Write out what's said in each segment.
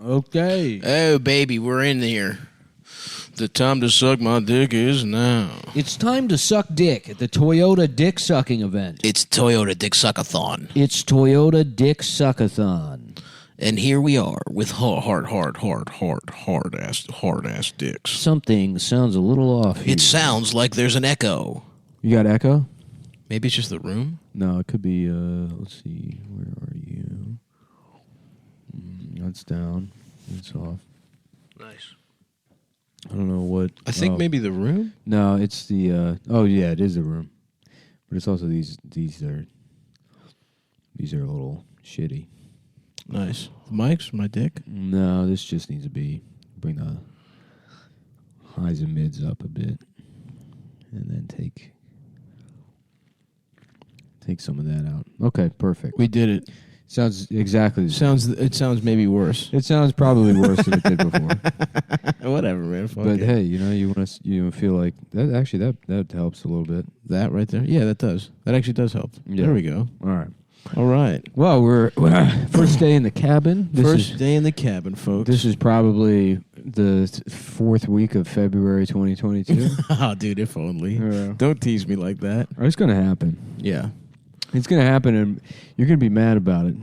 Okay. Oh, baby, we're in here. The time to suck my dick is now. It's time to suck dick at the Toyota Dick Sucking event. It's Toyota Dick Suckathon. It's Toyota Dick Suckathon. And here we are with hard ass dicks. Something sounds a little off here. It sounds like there's an echo. You got echo? Maybe it's just the room? No, it could be, let's see, where are you? That's down. It's off. Nice. I don't know what. I think maybe the room? No, it's the, oh yeah, it is the room. But it's also these are a little shitty. Nice. The mics? My dick? No, this just needs to bring the highs and mids up a bit. And then take some of that out. Okay, perfect. We did it. Sounds exactly the same. It sounds maybe worse. It sounds probably worse than it did before. Whatever, man. Fuck But it. hey, you feel like that actually that helps a little bit. That right there? Yeah, that does. That actually does help. Yeah. There we go. All right. Well, we're first day in the cabin. First day in the cabin, folks. This is probably the fourth week of February 2022. Oh, dude, if only. Yeah. Don't tease me like that. It's going to happen. Yeah. It's going to happen, and you're going to be mad about it.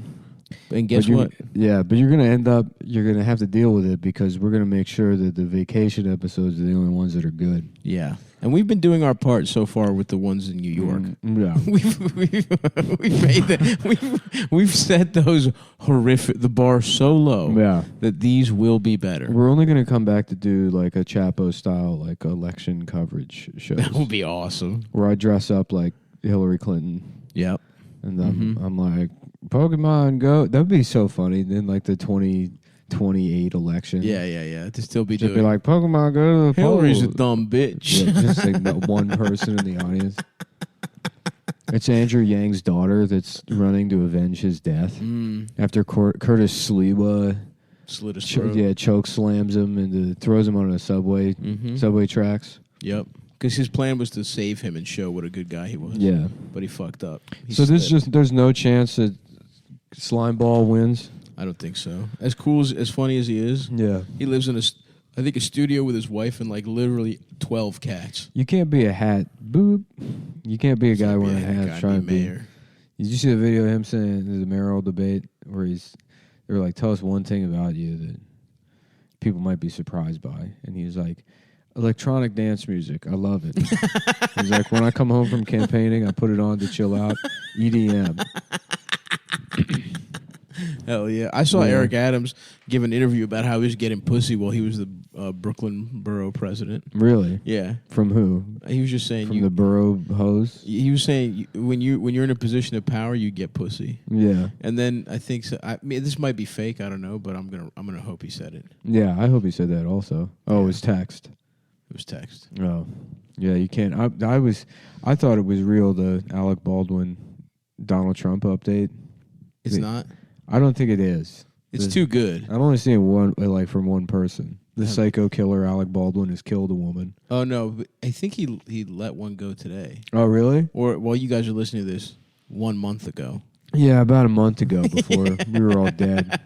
And guess what? Yeah, but you're going to have to deal with it because we're going to make sure that the vacation episodes are the only ones that are good. Yeah. And we've been doing our part so far with the ones in New York. Yeah. We've made that. We've set the bar so low that these will be better. We're only going to come back to do like a Chapo style, like election coverage shows. That will be awesome. Where I dress up like Hillary Clinton. Yep. And I'm like, Pokemon Go. That would be so funny. Then like the 2028 election. Yeah. To still be just doing. be like, Pokemon Go to the Hillary's polls. a dumb bitch. Yeah, just like one person in the audience. It's Andrew Yang's daughter that's running to avenge his death after Curtis Sliwa slit his throat. choke slams him and throws him on a subway tracks. Yep. Because his plan was to save him and show what a good guy he was. Yeah. But he fucked up. There's no chance that Slimeball wins? I don't think so. As cool as funny as he is. Yeah. He lives in a studio with his wife and like literally 12 cats. You can't be a hat. Boop. You can't be a guy wearing a hat trying to be mayor. Did you see the video of him saying the mayoral debate where they were like, tell us one thing about you that people might be surprised by? And he was like, electronic dance music. I love it. He's like, when I come home from campaigning, I put it on to chill out. EDM. Hell yeah. I saw Eric Adams give an interview about how he was getting pussy while he was the Brooklyn borough president. Really? Yeah. From who? He was just saying from the borough hose? He was saying when you're in a position of power, you get pussy. Yeah. And then I think this might be fake, I don't know, but I'm gonna hope he said it. Yeah, I hope he said that also. Oh, it was text. It was text. Oh. Yeah, you can't. I thought it was real, the Alec Baldwin Donald Trump update. It's not? I don't think it is. It's too good. I'm only seeing one, like from one person. The psycho killer Alec Baldwin has killed a woman. Oh no, but I think he let one go today. Oh really? Or while you guys are listening to this, 1 month ago. Yeah, about a month ago before we were all dead.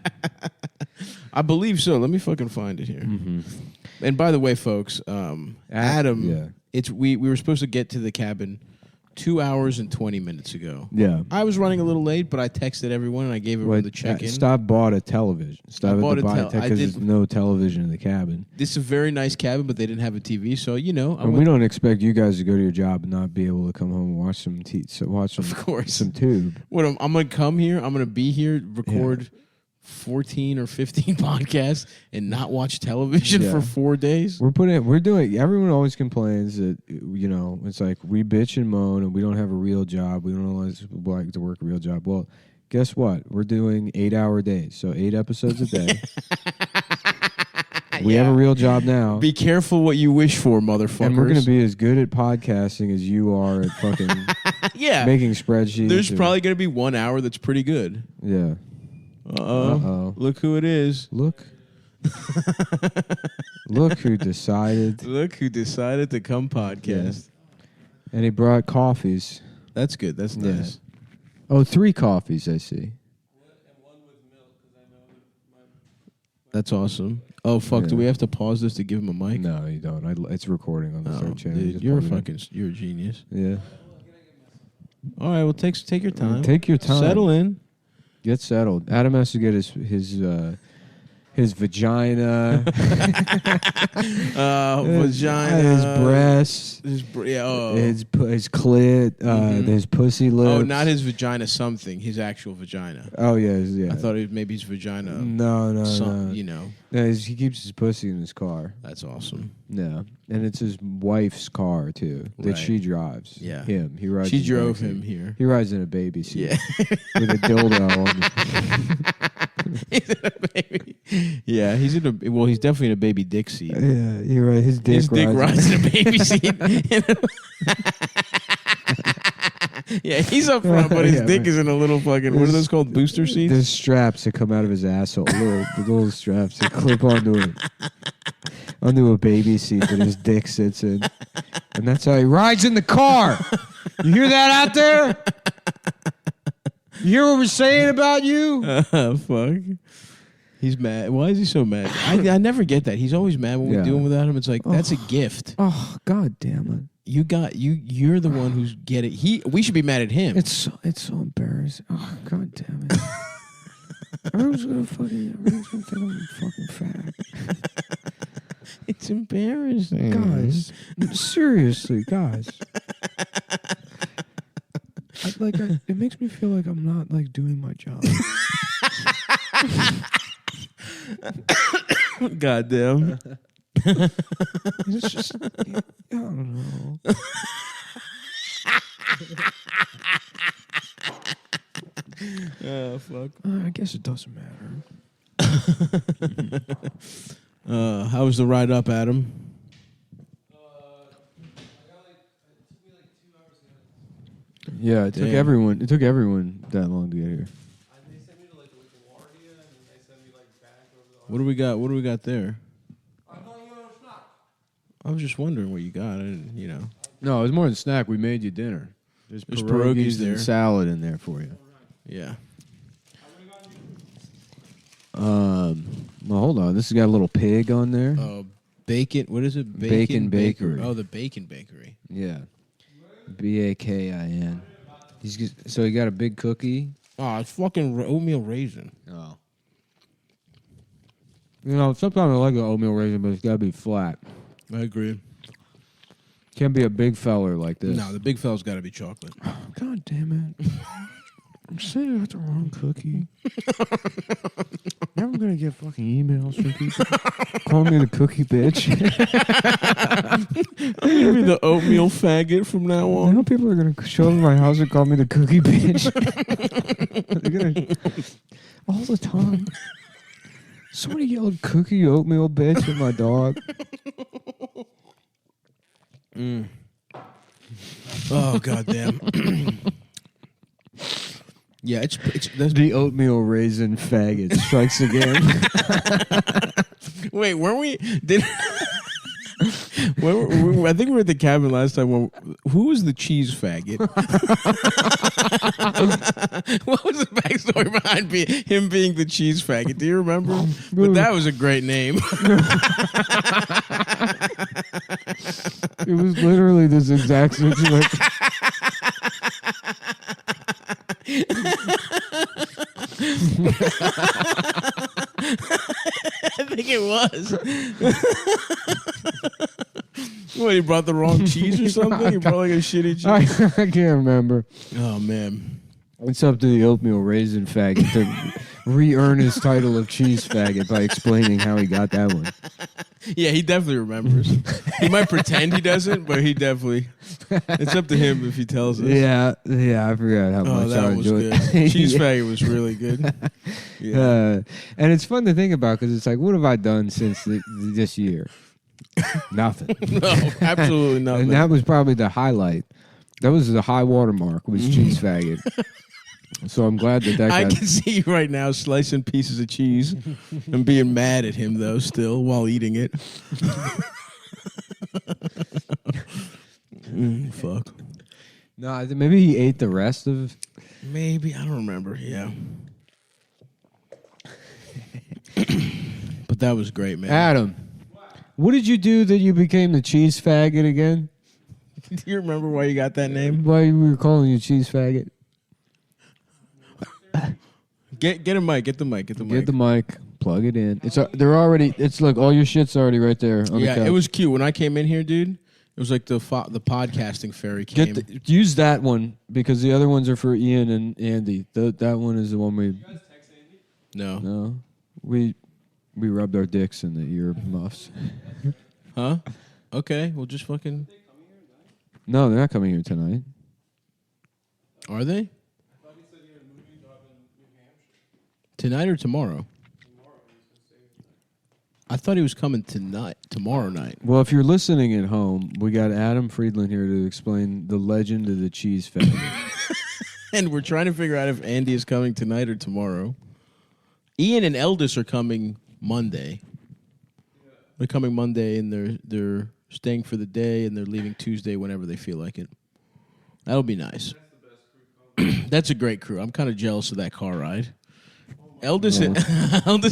I believe so. Let me fucking find it here. Mm-hmm. And by the way, folks, Adam, yeah. we were supposed to get to the cabin 2 hours and 20 minutes ago. Yeah. I was running a little late, but I texted everyone and I gave everyone the check-in. Stop bought a television. Stop bought because there's no television in the cabin. This is a very nice cabin, but they didn't have a TV, so we don't expect you guys to go to your job and not be able to come home and watch some some tube. What I'm going to come here, I'm going to be here, record 14 or 15 podcasts and not watch television for 4 days. Everyone always complains that, it's like we bitch and moan and we don't have a real job. We don't like to work a real job. Well, guess what? We're doing 8-hour days. So 8 episodes a day. We have a real job now. Be careful what you wish for, motherfuckers. And we're going to be as good at podcasting as you are at fucking making spreadsheets. There's probably going to be 1 hour that's pretty good. Yeah. Uh-oh. Look who it is. Look who decided. Look who decided to come podcast. Yeah. And he brought coffees. That's good. That's nice. Oh, 3 coffees, I see. And one with milk, because I know That's awesome. Oh fuck! Yeah. Do we have to pause this to give him a mic? No, you don't. It's recording on the third channel. Dude, you're a genius. Yeah. All right, well, take your time. Take your time. Settle in. Get settled. Adam has to get his vagina, vagina, his breasts, his clit, his pussy lips. Oh, not his vagina, something. His actual vagina. Oh yeah. I thought maybe his vagina. No. You know. No, he keeps his pussy in his car. That's awesome. Yeah, and it's his wife's car too that she drives. Yeah, him. He rides. She drove him here. He rides in a baby seat. Yeah, with a dildo on. He's in a baby. Yeah, he's definitely in a baby dick seat. Yeah, you're right. His dick rides in a baby seat. Yeah, he's up front, but his dick is in a little fucking, what are those called, booster seats? There's straps that come out of his asshole, little straps that clip onto a baby seat that his dick sits in. And that's how he rides in the car. You hear that out there? You hear what we're saying about you? Fuck. He's mad. Why is he so mad? I never get that. He's always mad when we do him without him. It's like, that's a gift. Oh, God damn it. You're the one who's get it. We should be mad at him. It's so embarrassing. Oh, God damn it. Everyone's gonna think I'm fucking fat. It's embarrassing. Guys, seriously, guys. It makes me feel like I'm not doing my job. Goddamn. It's just, I don't know. Oh, fuck. I guess it doesn't matter. How was the ride up, Adam? Yeah, it took everyone that long to get here. They sent me to LaGuardia, and then they sent me back over the. What do we got? What do we got there? I thought you were a snack. I was just wondering what you got. I didn't. No, it was more than snack. We made you dinner. There's pierogies there. And salad in there for you. Yeah. Well, hold on. This has got a little pig on there. Bacon. What is it? Bacon Bakery. Oh, the Bacon Bakery. Yeah. BAKIN. So he got a big cookie. Oh, it's fucking oatmeal raisin. Oh. Sometimes I like an oatmeal raisin, but it's got to be flat. I agree. Can't be a big feller like this. No, the big fella's got to be chocolate. Oh, God damn it. I'm saying I got the wrong cookie. Now I'm going to get fucking emails from people calling me the cookie bitch. I'm going to be the oatmeal faggot from now on. Now people are going to show up at my house and call me the cookie bitch. They're gonna, all the time. Somebody yelled cookie oatmeal bitch at my dog. Oh, goddamn. Yeah, it's the oatmeal raisin faggot strikes again. Wait, weren't we? I think we were at the cabin last time. Who was the cheese faggot? What was the backstory behind him being the cheese faggot? Do you remember? But that was a great name. It was literally this exact situation. I think it was. What, he brought the wrong cheese or something? He brought a shitty cheese? I can't remember. Oh, man. It's up to the oatmeal raisin faggot to re-earn his title of cheese faggot by explaining how he got that one. Yeah, he definitely remembers. He might pretend he doesn't, but he definitely... It's up to him if he tells us. Yeah, I forgot how much I was enjoyed good. Cheese faggot was really good. Yeah. And it's fun to think about because it's like, what have I done since this year? Nothing. No, absolutely nothing. And that was probably the highlight. That was the high water mark, was cheese faggot. So I'm glad that I can see you right now slicing pieces of cheese and being mad at him, though, still, while eating it. Fuck. No, maybe he ate the rest of... Maybe. I don't remember. Yeah. But that was great, man. Adam, what did you do that you became the cheese faggot again? Do you remember why you got that name? Why we were calling you cheese faggot? Get a mic. Get the mic. Get the mic. Get the mic. Plug it in. They're already. It's like all your shit's already right there. On the couch. It was cute when I came in here, dude. It was like the podcasting fairy came. Use that one because the other ones are for Ian and Andy. That one is the one we. You guys text Andy? No. We rubbed our dicks in the ear muffs. Huh? Okay. We'll just fucking. No, they're not coming here tonight. Are they? I thought he said he had a movie job in New Hampshire. Tonight or tomorrow? Tomorrow he's going to stay. I thought he was coming tomorrow night. Well, if you're listening at home, we got Adam Friedland here to explain the legend of the cheese faggot. And we're trying to figure out if Andy is coming tonight or tomorrow. Ian and Eldis are coming Monday. Yeah. They're coming Monday, and they're staying for the day, and they're leaving Tuesday whenever they feel like it. That'll be nice. That's the best crew coming. That's a great crew. I'm kind of jealous of that car ride. Eldis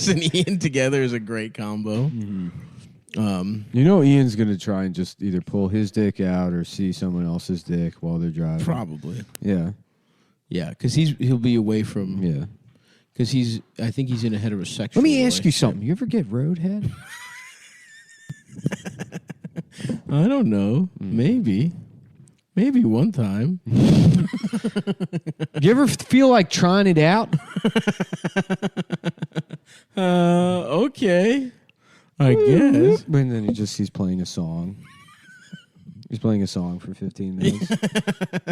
and Ian together is a great combo. Mm-hmm. You know Ian's going to try and just either pull his dick out or see someone else's dick while they're driving. Probably. Yeah. Yeah, because he'll be away from... Yeah. Because I think he's in a heterosexual Let me ask you relationship. something. You ever get roadhead? I don't know. Maybe one time. You ever feel like trying it out? Okay. I guess. And then he's playing a song. He's playing a song for 15 minutes.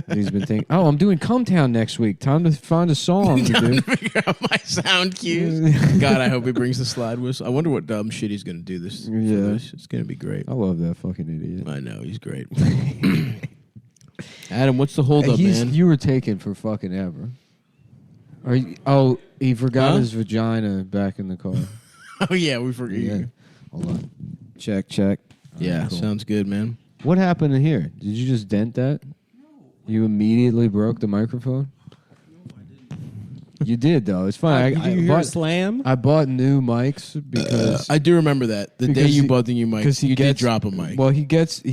And he's been thinking, I'm doing CumTown next week. Time to find a song to do. Figure out my sound cues. God, I hope he brings the slide whistle. I wonder what dumb shit he's going to do this. For this. It's going to be great. I love that fucking idiot. I know. He's great. Adam, what's the holdup, man? You were taken for fucking ever. He forgot his vagina back in the car. Oh, yeah. We forgot. Yeah. Hold on. Check. Yeah, cool. sounds good, man. What happened in here? Did you just dent that? No. You immediately broke the microphone? No, I didn't. You did, though. It's fine. Did you hear a slam? I bought new mics because... I do remember that. The day you bought the new mic, you did drop a mic. Well, we finished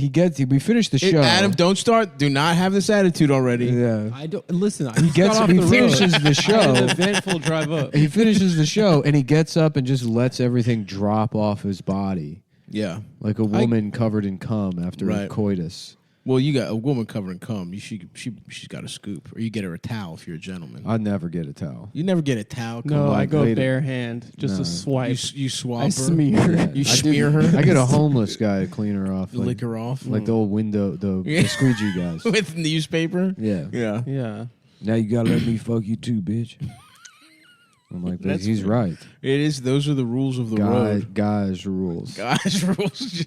the show. Adam, don't start. Do not have this attitude already. Yeah. I don't listen. He finishes the show. I had an eventful drive up. He finishes the show, and he gets up and just lets everything drop off his body. Yeah. Like a woman covered in cum after a coitus. Well, you got a woman covered in cum. She's got a scoop. Or you get her a towel if you're a gentleman. I'd never get a towel. You never get a towel? No, I go later. bare hand. Just a swipe. You swap I her? smear. Yeah. You smear her? I get a homeless guy to clean her off. Lick her off? Like the old window, the squeegee guys. With newspaper? Yeah. Yeah. Yeah. Now you gotta let me fuck you too, bitch. I'm like, he's right. It is. Those are the rules of the road. Guys rules. Guys rules.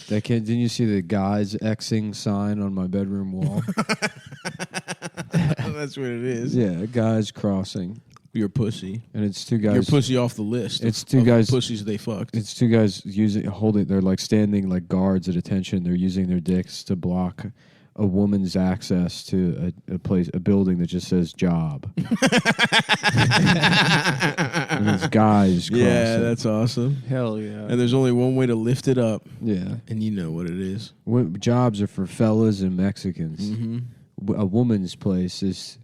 Didn't you see the guys Xing sign on my bedroom wall? That's what it is. Yeah, guys crossing. You're a pussy. And it's two guys. You're pussy off the list. It's two guys. Pussies they fucked. It's two guys holding. They're like standing like guards at attention. They're using their dicks to block a woman's access to a building that just says job. And it's guys crossing. Yeah, that's awesome. Hell yeah. And there's only one way to lift it up. Yeah. And you know what it is. Jobs are for fellas and Mexicans. Mm-hmm. A woman's place is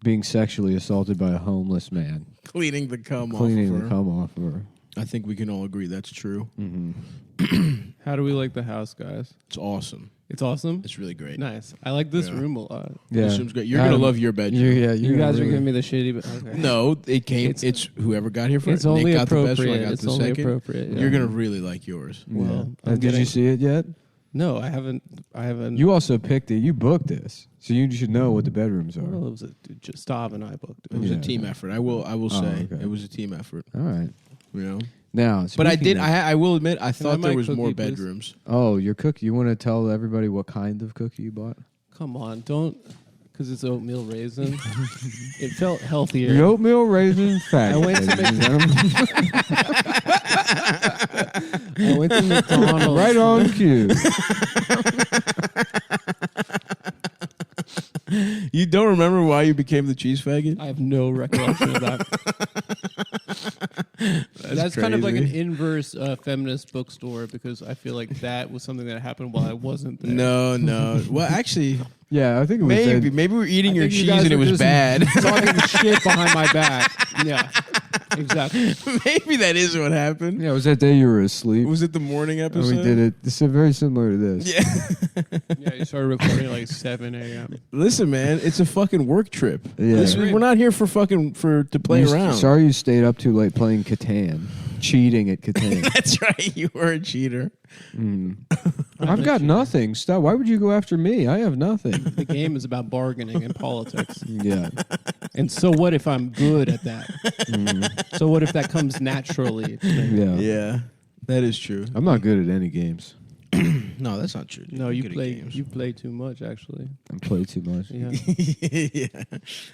being sexually assaulted by a homeless man. Cleaning the cum off of her. I think we can all agree that's true. Mm-hmm. How do we like the house, guys? It's awesome. It's awesome? It's really great. Nice. I like this room a lot. Yeah. This room's great. You're going to love your bedroom. You guys are giving me the shitty... Okay. No, it's whoever got here first. It's only Nick got appropriate. The best one, I got it's the only second. appropriate. Yeah. You're going to really like yours. Well, did you see it yet? No, I haven't. You also picked it. You booked this. So you should know what the bedrooms are. Well, it was just Stav and I booked it. It was a team effort. I will say okay. it was a team effort. All right. You know. Now, but I will admit, I thought there was cookie, more please? bedrooms. Oh, your cookie. You want to tell everybody what kind of cookie you bought? Come on, don't, because it's oatmeal raisin. It felt healthier. The oatmeal raisin fat. I went to McDonald's. Right on cue. You don't remember why you became the cheese faggot? I have no recollection of that. that's kind of like an crazy. inverse feminist bookstore because I feel like that was something that happened while I wasn't there. No. Well, actually, Yeah, I think it was maybe we were eating your think you cheese guys and it were was just bad. talking shit behind my back. Yeah, exactly. Maybe that is what happened. Yeah, it was that day you were asleep. Was it the morning And episode? we did it. It's very similar to this. Yeah. Yeah, you started recording at like 7 a.m. Listen, man, it's a fucking work trip. Yeah. We're not here for to play around. Sorry you stayed up too late playing Catan. Cheating at Catan. That's right. You were a cheater. I've got nothing. Stop. Why would you go after me? I have nothing. The game is about bargaining and politics. Yeah. And so what if I'm good at that? So what if that comes naturally to me? Yeah. Yeah, that is true. I'm not good at any games. No, that's not true. No, you play too much actually. I play too much. Yeah. Yeah.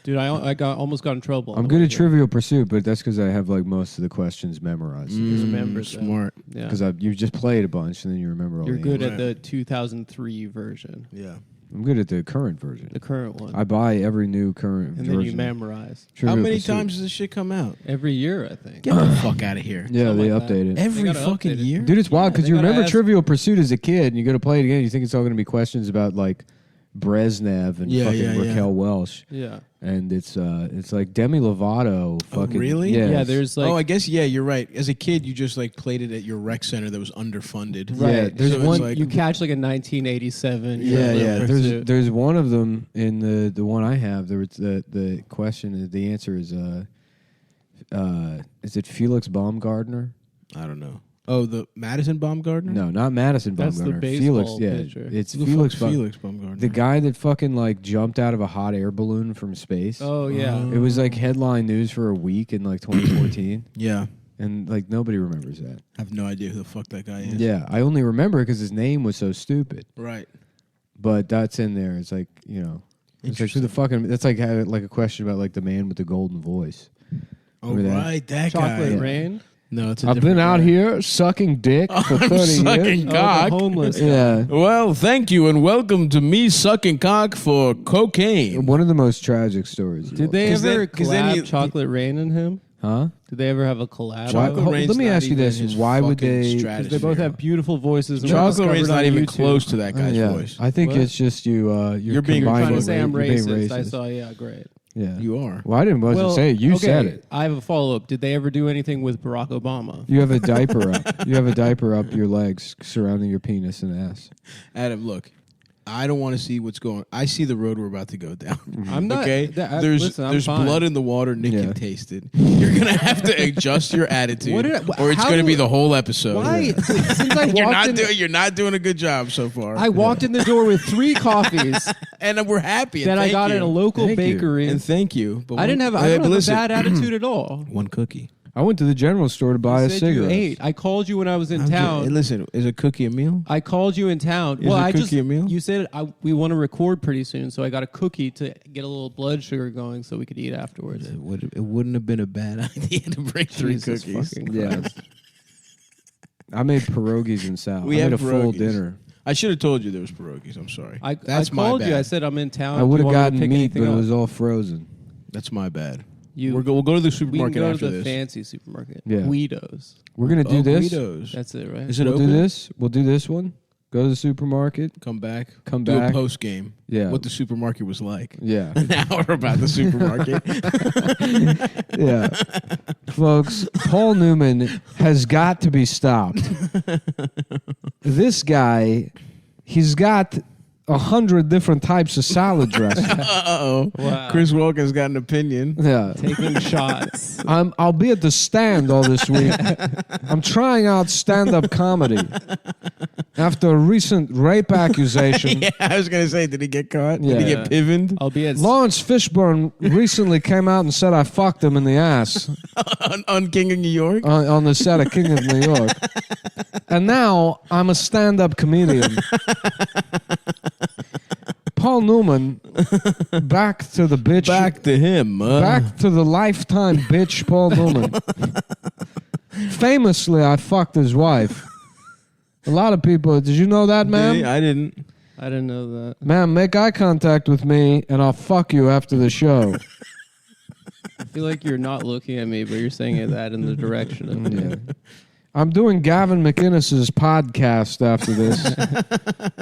Dude, I almost got in trouble. I'm good at Trivial Pursuit, but that's because I have like most of the questions memorized. remember that. Smart. Yeah. Because you just played a bunch and then you remember all You're the good answers. at the 2003 version, Yeah. I'm good at the current version. the current one. I buy every new current and version. then you memorize. How Trivial many Pursuit. times does this shit come out? Every year, I think. Get the fuck out of here. Yeah, Something they like that. update it. Every gotta fucking update it. year? Dude, it's wild because they you gotta remember ask- Trivial Pursuit as a kid, and you go to play it again, you think it's all going to be questions about like Brezhnev and Yeah, fucking yeah, yeah. Raquel Welch, Yeah. and it's like Demi Lovato. Fucking really? Yes. Yeah, there's like I guess, yeah, you're right. As a kid, you just like played it at your rec center that was underfunded. Right. right. Yeah, there's So it's one. like- you catch like a 1987. Yeah, Trivial yeah. Pursuit. There's one of them in the one I have. There was the question. The answer is it Felix Baumgartner? I don't know. Oh, the Madison Baumgartner? No, not Madison That's the Baumgartner. baseball Felix, yeah, pitcher. it's Who the Felix. fuck's Felix Baumgartner. The guy that fucking like jumped out of a hot air balloon from space. Oh yeah. It was like headline news for a week in like 2014, Yeah. and like nobody remembers that. I have no idea who the fuck that guy is. Yeah, I only remember it because his name was so stupid. Right. But that's in there. It's like it's like who the fucking. That's like like a question about like the man with the golden voice. Oh, Remember that? right. That Chocolate guy. Rain. No, it's a I've been different out guy. here sucking dick for I'm 30 sucking years. cock. Oh, the homeless. guy. Yeah. Well, thank you, and welcome to me sucking cock for cocaine. One of the most tragic stories. of all Did they time. 'Cause ever then- 'cause then collab you- Chocolate Rain and him? Huh? Did they ever have a collab? Chocolate Rain's let me not ask you even this. his Why would fucking they- 'cause stratosphere. Because they both have beautiful voices. And Chocolate Rain's discovered not on even YouTube. close to that guy's yeah. voice. I think What? it's just you. You're being You're combining trying to it. say I'm You're being racist. I saw. Yeah, great. Yeah. You are. Well, I wasn't saying it. You said it. I have a follow up. Did they ever do anything with Barack Obama? You have a diaper up. You have a diaper up your legs surrounding your penis and ass. Adam, look. I don't want to see what's going. I see the road we're about to go down. I'm not. Okay, Listen, I'm there's fine. blood in the water. Nick Yeah. can taste it. You're gonna have to adjust your attitude, or it's how gonna do- be the whole episode. Why? Since I You're walked not in, doing. You're not doing a good job so far. I walked in the door with 3 coffees and we're happy. And that I thank got you. at a local Thank you. bakery. And thank you. But I didn't have. I but don't have a listen, bad attitude at all. one cookie. I went to the general store to buy You a said cigarette. you ate. I called you when I was in Hey, town. listen, is a cookie a meal? I called you in town. Is a cookie a meal? You said we want to record pretty soon, so I got a cookie to get a little blood sugar going, so we could eat afterwards. It wouldn't have been a bad idea to bring 3 Jesus cookies. fucking Yeah. Christ. I made pierogies and salad. We I made have a full pierogies. dinner. I should have told you there was pierogies. I'm sorry. That's my called bad. you. I said I'm in town. I would have Do you want me to gotten pick meat, but anything it up? was all frozen. That's my bad. You- We'll go to the We can supermarket go after to the this. fancy supermarket. Yeah. Guido's. We're gonna do this. Guido's. That's it, right? Is it We'll open? do this. We'll do this one. Go to the supermarket. Come back. Come Do back. a post game. Yeah. What the supermarket was like. Yeah. An hour about the supermarket. Yeah. Folks, Paul Newman has got to be stopped. This guy, he's got 100 different types of salad dressing. Uh-oh. Wow. Chris Walken's got an opinion. Yeah. Taking shots. I'll be at the stand all this week. I'm trying out stand-up comedy. After a recent rape accusation, Yeah, I was going to say, did he get caught? Did he Yeah. get pivened? I'll be at. Lawrence Fishburne recently came out and said I fucked him in the ass on King of New York? on the set of King of New York. And now I'm a stand-up comedian. Paul Newman, back to the bitch. Back to him. Back to the lifetime bitch Paul Newman. Famously, I fucked his wife. A lot of people, did you know that, ma'am? I didn't. I didn't know that. Ma'am, make eye contact with me and I'll fuck you after the show. I feel like you're not looking at me, but you're saying that in the direction of me. Yeah. I'm doing Gavin McInnes's podcast after this.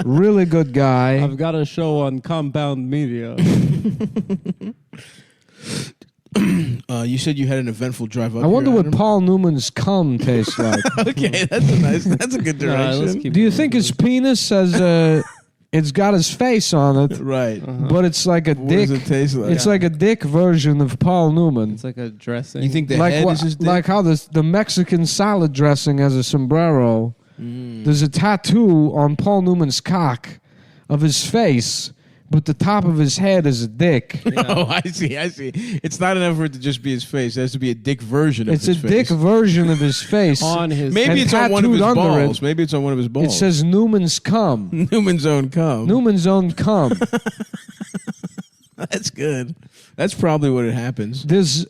Really good guy. I've got a show on Compound Media. You said you had an eventful drive up. I wonder here, what Adam. Paul Newman's cum tastes like. Okay, that's a good direction. Do you think his penis has it's got his face on it, Right. but it's like a What dick. does it taste like? It's like a dick version of Paul Newman. It's like a dressing. You think the Like head what, is his dick? like how the Mexican salad dressing has a sombrero. There's a tattoo on Paul Newman's cock of his face, but the top of his head is a dick. Oh, I see. It's not enough for it to just be his face. It has to be a dick version of It's his a face. dick version of his face. on his. Maybe and it's on one of his tattooed under balls. it. Maybe it's on one of his balls. It says Newman's cum. Newman's own cum. Newman's own cum. That's good. That's probably what it happens. There's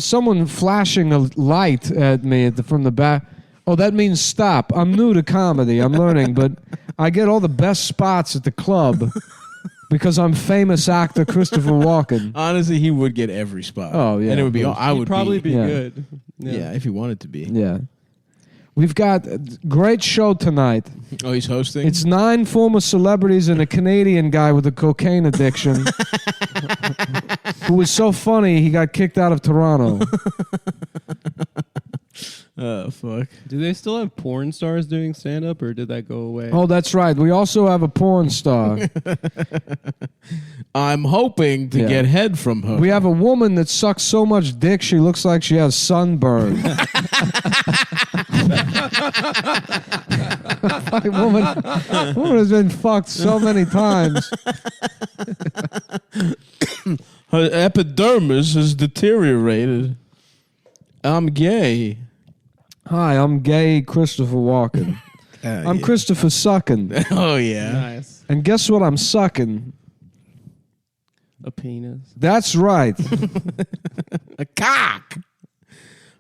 someone flashing a light at me from the back. Oh, that means stop. I'm new to comedy. I'm learning, but I get all the best spots at the club because I'm famous actor Christopher Walken. Honestly, he would get every spot. Oh, yeah. And it would be. I He'd would probably be yeah. good. Yeah, if he wanted to be. Yeah. We've got a great show tonight. Oh, he's hosting. It's 9 former celebrities and a Canadian guy with a cocaine addiction who was so funny he got kicked out of Toronto. Oh fuck. Do they still have porn stars doing stand up, or did that go away? Oh, that's right. We also have a porn star. I'm hoping to Yeah. get head from her. We have a woman that sucks so much dick she looks like she has sunburn. Fucking woman has been fucked so many times. Her epidermis has deteriorated. I'm gay. Hi, I'm gay Christopher Walken. I'm yeah. Christopher Sucking. Oh yeah. Nice. And guess what I'm sucking? A penis. That's right. A cock.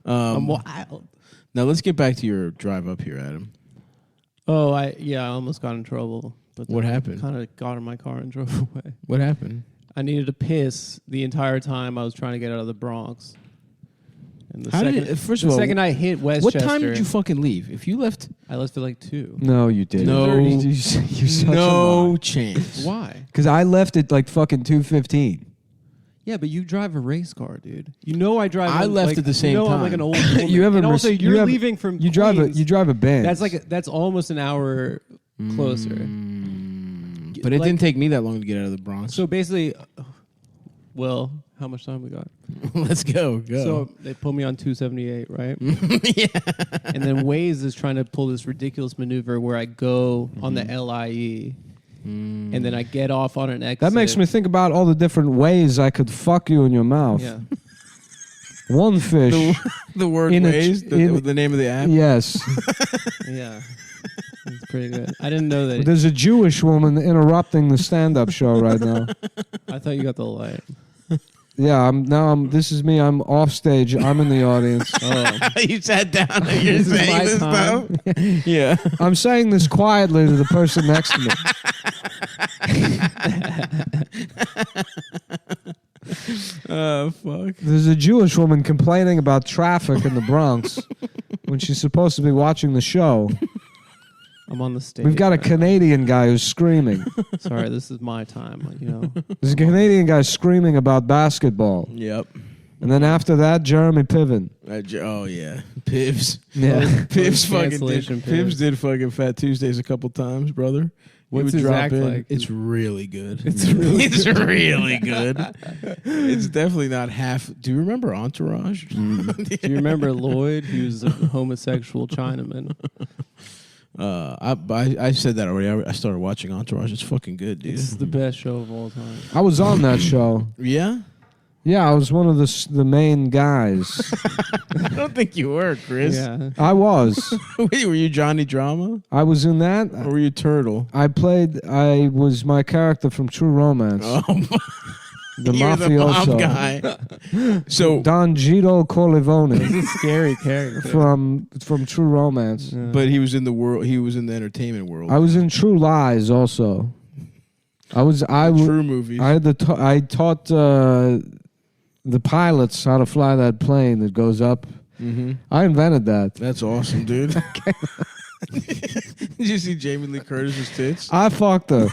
I'm wild. Now let's get back to your drive up here, Adam. Oh, I almost got in trouble. But What happened? Kind of got in my car and drove away. What happened? I needed to piss the entire time I was trying to get out of the Bronx. And the How second, did it, first the of all, second I hit Westchester, what time did you fucking leave? If you left, I left at like 2. No, you didn't. No. You're such no chance. Why? Because I left at like fucking 2:15. Yeah, but you drive a race car, dude. You know I drive. I left like, at the same you know I'm time. like an old woman. You haven't. And also, res- you're you have- leaving from You Queens. drive a Benz. That's almost an hour closer. But it Like- didn't take me that long to get out of the Bronx. So basically, well, how much time we got? Let's go. So they put me on 278, right? yeah. And then Waze is trying to pull this ridiculous maneuver where I go on the LIE, and then I get off on an exit. That makes me think about all the different ways I could fuck you in your mouth. Yeah. One fish. The word In a- Waze, in- the name of the app. Yes. Yeah. It's pretty good. I didn't know that. There's a Jewish woman interrupting the stand-up show right now. I thought you got the light. Yeah, this is me. I'm off stage. I'm in the audience. Oh. You sat down and you're This is saying my this time. stuff. Yeah. I'm saying this quietly to the person next to me. Oh fuck. There's a Jewish woman complaining about traffic in the Bronx when she's supposed to be watching the show. I'm on the stage. We've got a right Canadian guy who's screaming. now. Sorry, this is my time. You know. There's a Canadian guy screaming about basketball. Yep. And then after that, Jeremy Piven. Oh yeah, Pivs. Yeah. Pivs fucking did. Cancellation Pivs did fucking Fat Tuesdays a couple times, brother. He What's would his drop act in. like? It's really good. It's really it's really good. It's definitely not half. Do you remember Entourage? Do you remember Lloyd? He was a homosexual Chinaman. I said that already. I started watching Entourage. It's fucking good, dude. It's the best show of all time. I was on that show. Yeah? Yeah, I was one of the main guys. I don't think you were, Chris. Yeah. I was. Wait, were you Johnny Drama? I was in that. Or were you Turtle? I was my character from True Romance. Oh, The you're mafioso. the mob guy. So, Don Gito Corleone He's a scary character. from True Romance. Yeah. but he was in the world. He was in the entertainment world. I was in True Lies also. True movies. I had I taught the pilots how to fly that plane that goes up. Mm-hmm. I invented that. That's awesome, dude. Did you see Jamie Lee Curtis's tits? I fucked her.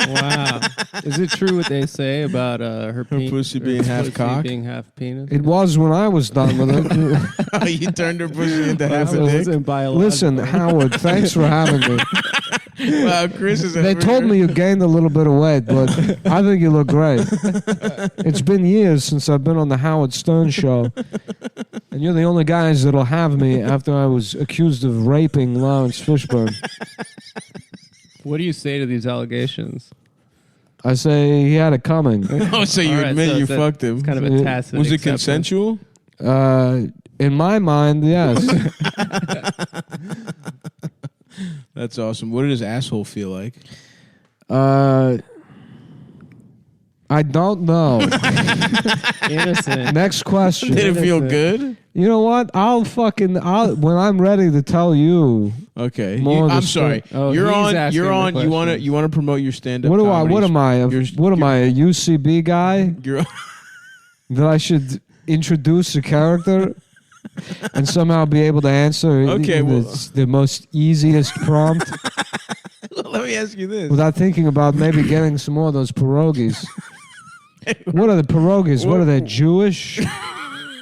Wow. Is it true what they say about her pussy being half cock? being half penis? It was when I was done with it. Oh, you turned her pussy into half a It dick? wasn't biological. Listen, Howard, thanks for having me. Wow, Chris is They told me you gained a little bit of weight, but I think you look great. It's been years since I've been on the Howard Stern show, and you're the only guys that'll have me after I was accused of raping Lawrence Fishburne. What do you say to these allegations? I say he had it coming. Oh, so you All right, admit so you it's fucked him. It's kind of a tacit Was it acceptance. consensual? In my mind, yes. That's awesome. What did his asshole feel like? I don't know. Innocent. Next question. Did it feel good? You know what? When I'm ready to tell you. Okay. More of the I'm story. sorry. Oh, You're he's on. asking You're the on. You want to. questions. You want to promote your stand-up. What am I? You're- What am I? A UCB guy You're. that I should introduce a character and somehow be able to answer Okay, in well- the most easiest prompt Let me ask you this. without thinking about maybe getting some more of those pierogies. What are the pierogies? What are they? Jewish?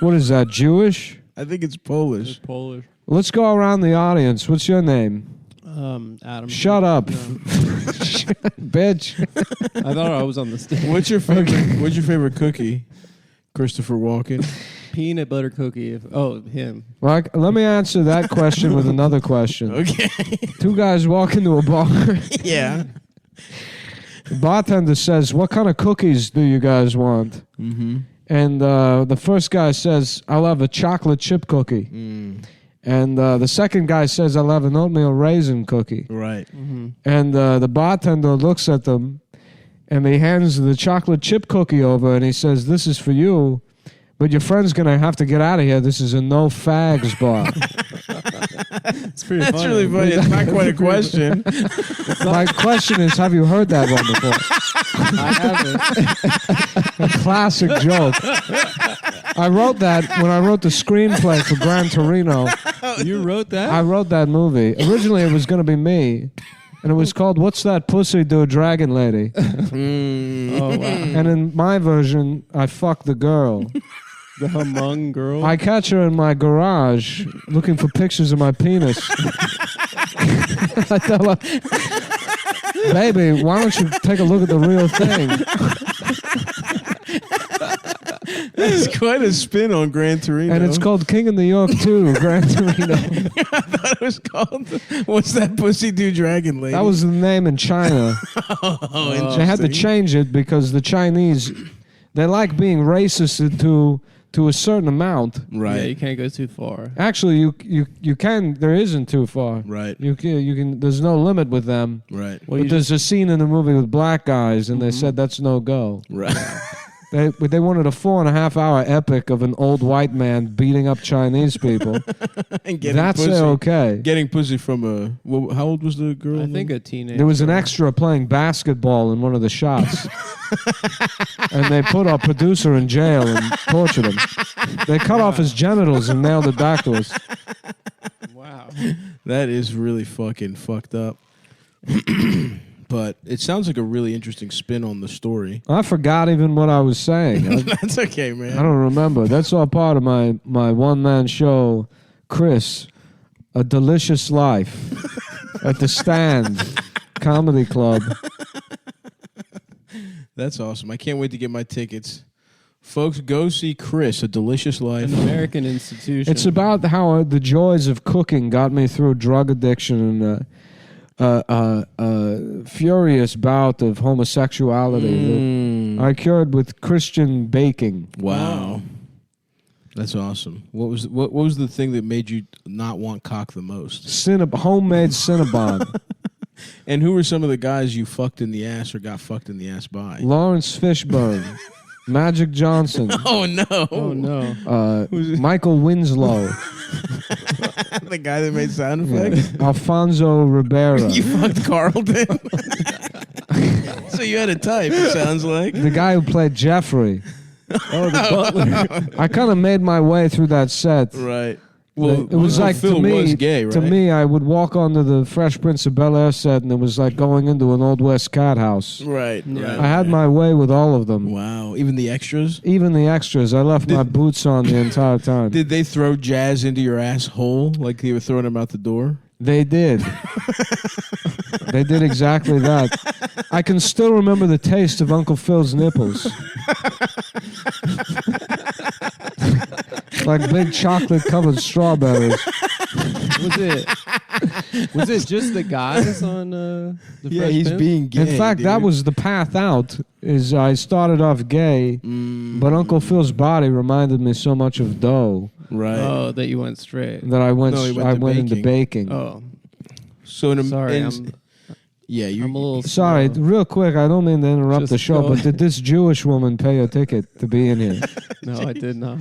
What is that? Jewish? I think it's Polish. Polish. Let's go around the audience. What's your name? Adam. Shut up, No. bitch. I thought I was on the stage. What's your favorite? What's your favorite cookie? Christopher Walken. Peanut butter cookie. Him. Well, let me answer that question with another question. Okay. Two guys walk into a bar. Yeah. The bartender says, "What kind of cookies do you guys want?" Mm-hmm. And the first guy says, "I'll have a chocolate chip cookie." And the second guy says, "I'll have an oatmeal raisin cookie." Right. Mm-hmm. And the bartender looks at them, and he hands the chocolate chip cookie over, and he says, "This is for you, but your friend's going to have to get out of here. This is a no fags bar." It's pretty That's funny. really funny. It's not quite a question. My question is, have you heard that one before? I haven't. A classic joke. I wrote that when I wrote the screenplay for Gran Torino. You wrote that? I wrote that movie. Originally, it was going to be me, and it was called "What's That Pussy Do, Dragon Lady?" Oh, wow. And in my version, I fuck the girl. The Humung girl? I catch her in my garage looking for pictures of my penis. I tell her, "Baby, why don't you take a look at the real thing?" That's quite a spin on Gran Torino. And it's called King of New York 2, Gran Torino. I thought it was called What's That Pussy Do, Dragon Lady? That was the name in China. oh, They had to interesting. change it because the Chinese, they like being racist to a certain amount. Right. Yeah, you can't go too far. Actually, you can. There isn't too far. Right. You can. There's no limit with them. Right. Well, But you there's a scene in the movie with black guys, and they said that's no go. Right. They wanted a 4.5 hour epic of an old white man beating up Chinese people. And getting That's pussy. okay. Getting pussy from a. Well, how old was the girl? I think a teenager. There was an extra playing basketball in one of the shots. And they put our producer in jail and tortured him. They cut off his genitals and nailed it back to us. Wow. That is really fucking fucked up. But it sounds like a really interesting spin on the story. I forgot even what I was saying. That's okay, man. I don't remember. That's all part of my one-man show, Chris, A Delicious Life, at the Stand Comedy Club. That's awesome. I can't wait to get my tickets. Folks, go see Chris, A Delicious Life. An American institution. It's about how the joys of cooking got me through drug addiction and furious bout of homosexuality that I cured with Christian baking. Wow. That's awesome. What was the thing that made you not want cock the most? Homemade Cinnabon. And who were some of the guys you fucked in the ass or got fucked in the ass by? Lawrence Fishburne. Magic Johnson. Oh, no. Oh, no. Michael Winslow. The guy that made sound effects? Alfonso Ribeiro. You fucked Carlton? So you had a type, it sounds like. The guy who played Jeffrey. Oh, the butler. I kind of made my way through that set. Right. Well, It was like Phil to me, was gay, right? to me, I would walk onto the Fresh Prince of Bel Air set, and it was like going into an Old West cat house. Right. Yeah. Right. I had my way with all of them, Wow. Even the extras. even the extras. I left my boots on the entire time. Did they throw jazz into your asshole like they were throwing them out the door? They did. They did exactly that. I can still remember the taste of Uncle Phil's nipples. Like big chocolate-covered strawberries. Was it just the guys on the Fresh he's Prince? being gay. In fact, that was the path out. Is I started off gay, but Uncle Phil's body reminded me so much of dough right. Oh, that you went straight. that I went. No, he went I to went into baking. Oh, So in a, sorry. yeah, you're I'm a little Sorry, slow. real quick. I don't mean to interrupt Just the show, go. but did this Jewish woman pay a ticket to be in here? No, I did not.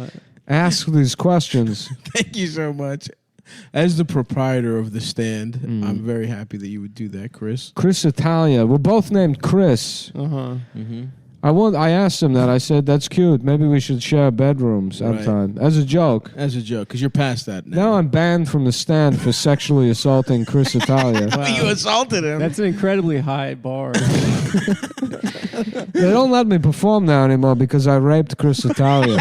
Ask these questions. Thank you so much. As the proprietor of the stand, I'm very happy that you would do that, Chris. Chris Italia. We're both named Chris. Uh-huh. Mm-hmm. I asked him that. I said, that's cute. Maybe we should share bedrooms sometime. As a joke. As a joke, because you're past that now. Now I'm banned from the stand for sexually assaulting Chris Italia. Wow. You assaulted him. That's an incredibly high bar. They don't let me perform now anymore because I raped Chris Italia.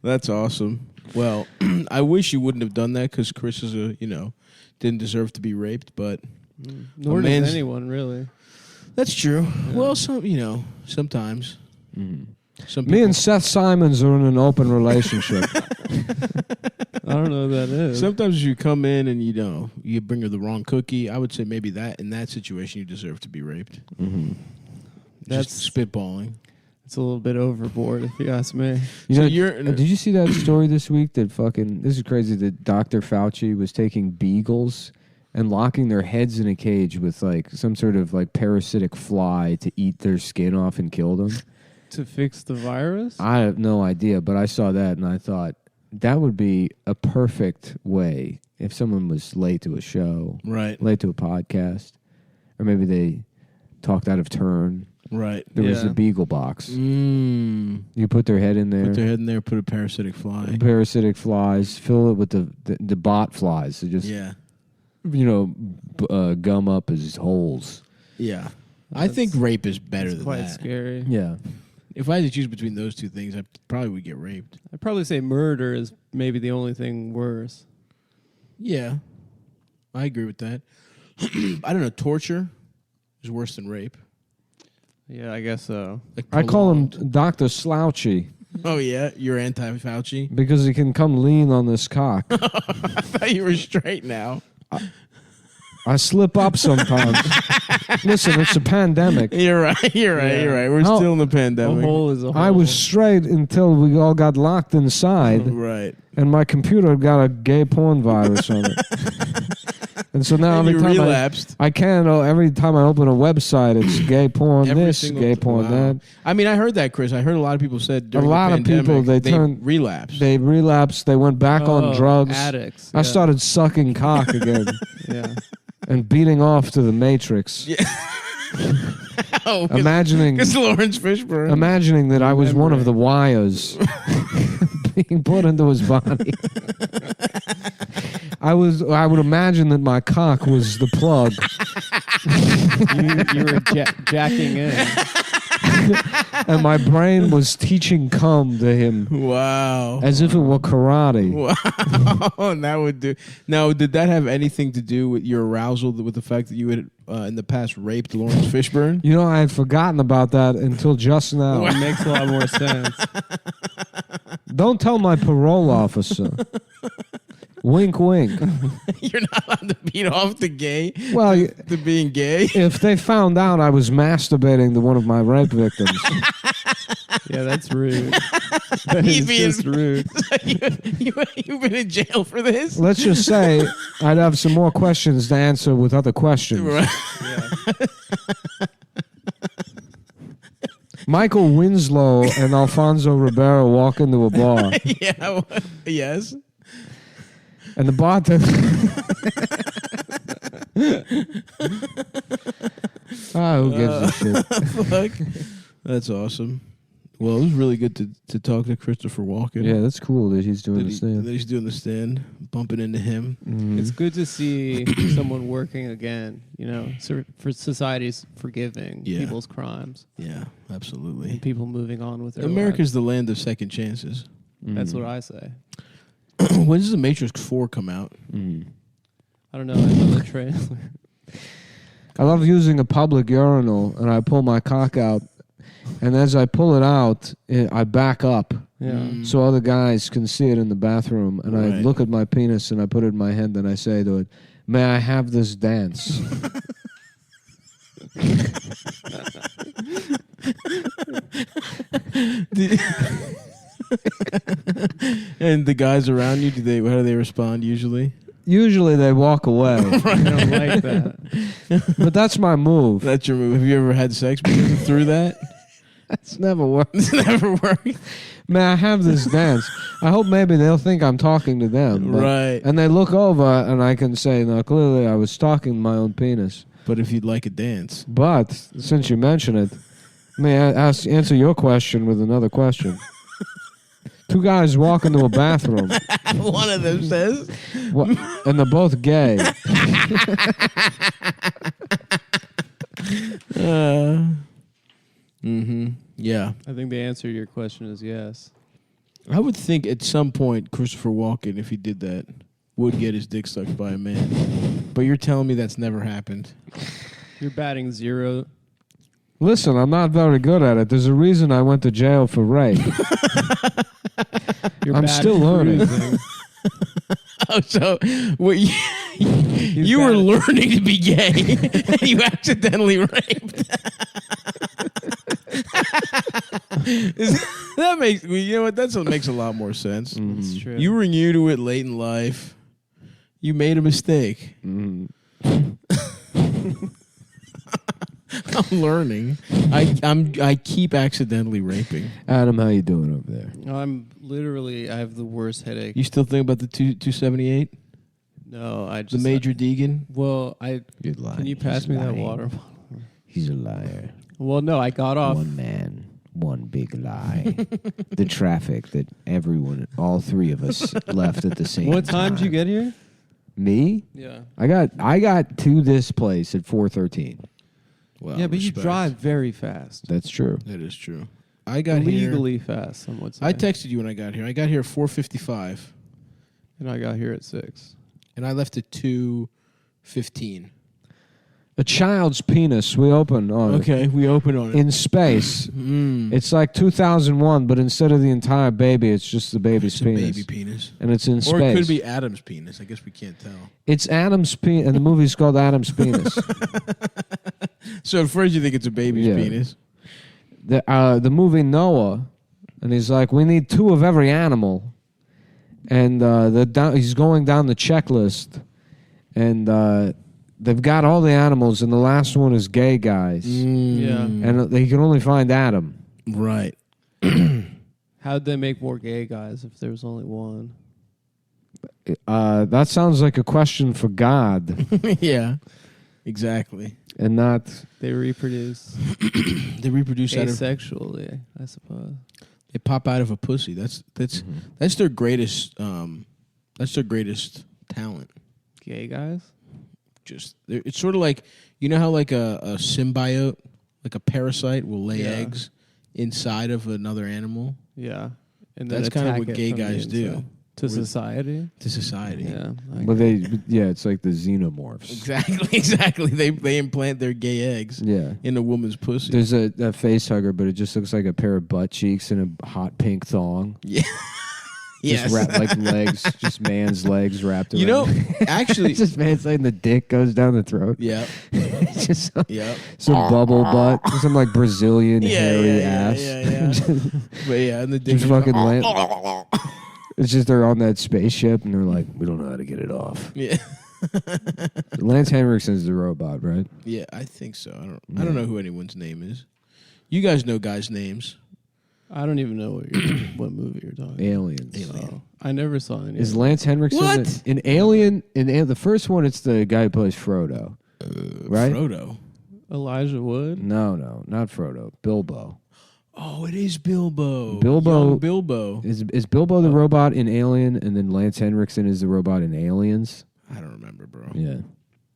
That's awesome. Well, I wish you wouldn't have done that because Chris is didn't deserve to be raped, but Nor man's- does anyone, really. that's true. Well, sometimes. Some Me and Seth Simons are in an open relationship. I don't know who that is. Sometimes you come in and you bring her the wrong cookie. I would say maybe that in that situation you deserve to be raped. That's Just spitballing. It's a little bit overboard, if you ask me. So know, you're did you see that story this week that this is crazy, that Dr. Fauci was taking beagles and locking their heads in a cage with like some sort of like parasitic fly to eat their skin off and kill them? To fix the virus? I have no idea, but I saw that and I thought that would be a perfect way if someone was late to a show, right, late to a podcast, or maybe they talked out of turn. right. There was a Yeah. beagle box. Mm. You put their head in there. Put their head in there. Put a parasitic fly. Parasitic flies. Fill it with the bot flies. So just Yeah, gum up his holes. yeah. I think rape is better It's than quite that. scary. Yeah. If I had to choose between those two things, I probably would get raped. I'd probably say murder is maybe the only thing worse. Yeah, I agree with that. I don't know. Torture is worse than rape. Yeah, I guess so. Like I call him prolonged- Dr. Slouchy Oh yeah, you're anti-Fauci. because he can come lean on this cock. I thought you were straight now. I slip up sometimes. Listen, it's a pandemic. You're right. You're right. Yeah. You're right. We're How- still in the A pandemic. hole is a hole. I was straight until we all got locked inside, Right. and my computer got a gay porn virus on it. And so now And every you time relapsed. I can't. Every time I open a website, it's gay porn Every this, single gay porn wow. that. I mean, I heard that, Chris. I heard a lot of people said during lot the of people, pandemic, they turned- relapsed. They relapsed. They went back on drugs. Addicts. I started sucking cock again Yeah. and beating off to the Matrix, oh, imagining because Lawrence Fishburne. imagining that I was one of the wires being put into his body. I would imagine that my cock was the plug. you were jacking in. And my brain was teaching cum to him Wow. as if it were karate. Wow. And that would do. Now, did that have anything to do with your arousal, with the fact that you had in the past raped Lawrence Fishburne? You know, I had forgotten about that until just now. It makes a lot more sense. Don't tell my parole officer. Wink, wink. You're not allowed to beat off the gay, Well, to being gay. if they found out I was masturbating to one of my rape victims, Yeah, that's rude. That He'd is be just rude. You've been in jail for this? let's just say I'd have some more questions to answer with other questions. Right. Michael Winslow and Alfonso Ribeiro walk into a bar. Yeah. Yes. And the bartender. Who gives a shit? Fuck. That's awesome. Well, it was really good to talk to Christopher Walken. Yeah, that's cool that he's doing the stand. That he's doing the stand, bumping into him. It's good to see someone working again, for society's forgiving people's crimes. Yeah, absolutely. And people moving on with their America's the land of second chances. That's what I say. When does The Matrix 4 come out? I don't know. I saw the trailer. I love using a public urinal, and I pull my cock out, and as I pull it out, I back up so other guys can see it in the bathroom, and I look at my penis, and I put it in my hand, and I say to it, "May I have this dance?" And the guys around you, how do they respond usually? Usually they walk away. I don't like that. But that's my move. That's your move. Have you ever had sex through that? It's never worked. It's never worked. May I have this dance? I hope maybe they'll think I'm talking to them. Right. And they look over and I can say, no, clearly I was talking to my own penis. But if you'd like a dance. But since you mention it, may I answer your question with another question? Two guys walk into a bathroom. One of them says. And they're both gay. Yeah. I think the answer to your question is yes. I would think at some point Christopher Walken, if he did that, would get his dick sucked by a man. But you're telling me that's never happened. You're batting 0. Listen, I'm not very good at it. There's a reason I went to jail for rape. I'm still learning. Oh, so you were learning to be gay, and you accidentally raped. That makes that makes a lot more sense. That's true. You were new to it late in life. You made a mistake. I'm learning. I keep accidentally raping. Adam, how you doing over there? I have the worst headache. You still think about the 278? No, I just The Major Deegan? Well, You're lying. can you pass me that water? He's a liar. Well, no, I got off. One man, one big lie. The traffic that all three of us left at the same time. What time did you get here? Me? Yeah. I got to this place at 4:13. Wow, Yeah, but you drive very fast. That's true. That is true. I got Legally fast, some would say. I texted you when I got here. I got here at 4:55. And I got here at 6. And I left at 2:15. A child's penis. We opened on Okay, we open on it. in space. It's like 2001, but instead of the entire baby, it's just the baby's It's a penis. baby penis. And it's in space. Or it could be Adam's penis. I guess we can't tell. It's Adam's penis, and the movie's called Adam's Penis. So at first you think it's a baby's Yeah. penis. The movie Noah, and he's like, we need 2 of every animal. And he's going down the checklist, and they've got all the animals, and the last one is gay guys. Yeah. And he can only find Adam. Right. How'd they make more gay guys if there was only one? That sounds like a question for God, Yeah. Exactly. and not... They reproduce They reproduce out of asexually, I suppose. they pop out of a pussy. That's their greatest talent. Gay guys? It's sort of like, you know how like a symbiote, like a parasite will lay eggs inside of another animal? Yeah. And then That's kind of attack what it gay from the guys do. inside. To society? To society. Yeah. But it's like the xenomorphs. Exactly. They implant their gay eggs Yeah. in a woman's pussy. There's a face hugger, but it just looks like a pair of butt cheeks and a hot pink thong. Yeah. Yes. Just wrapped like legs, just man's legs wrapped around. You know, actually, it's just man's like the dick goes down the throat. yeah, It's just yeah, some bubble butt, some like Brazilian hairy yeah, ass. yeah. But yeah, and the dick Just fucking land. It's just they're on that spaceship and they're like, we don't know how to get it off. Yeah, Lance Henriksen's the robot, right? yeah. I think so. I don't know who anyone's name is. You guys know guys' names. I don't even know what movie you're talking Aliens. about. Oh, I never saw any. Is Lance Henriksen What? in Alien? In the first one, it's the guy who plays Frodo, right? Frodo. Elijah Wood? No, not Frodo. Bilbo. Oh, it is Bilbo. Bilbo- Young Bilbo. Is Bilbo the robot in Alien, and then Lance Henriksen is the robot in Aliens? I don't remember, bro. Yeah.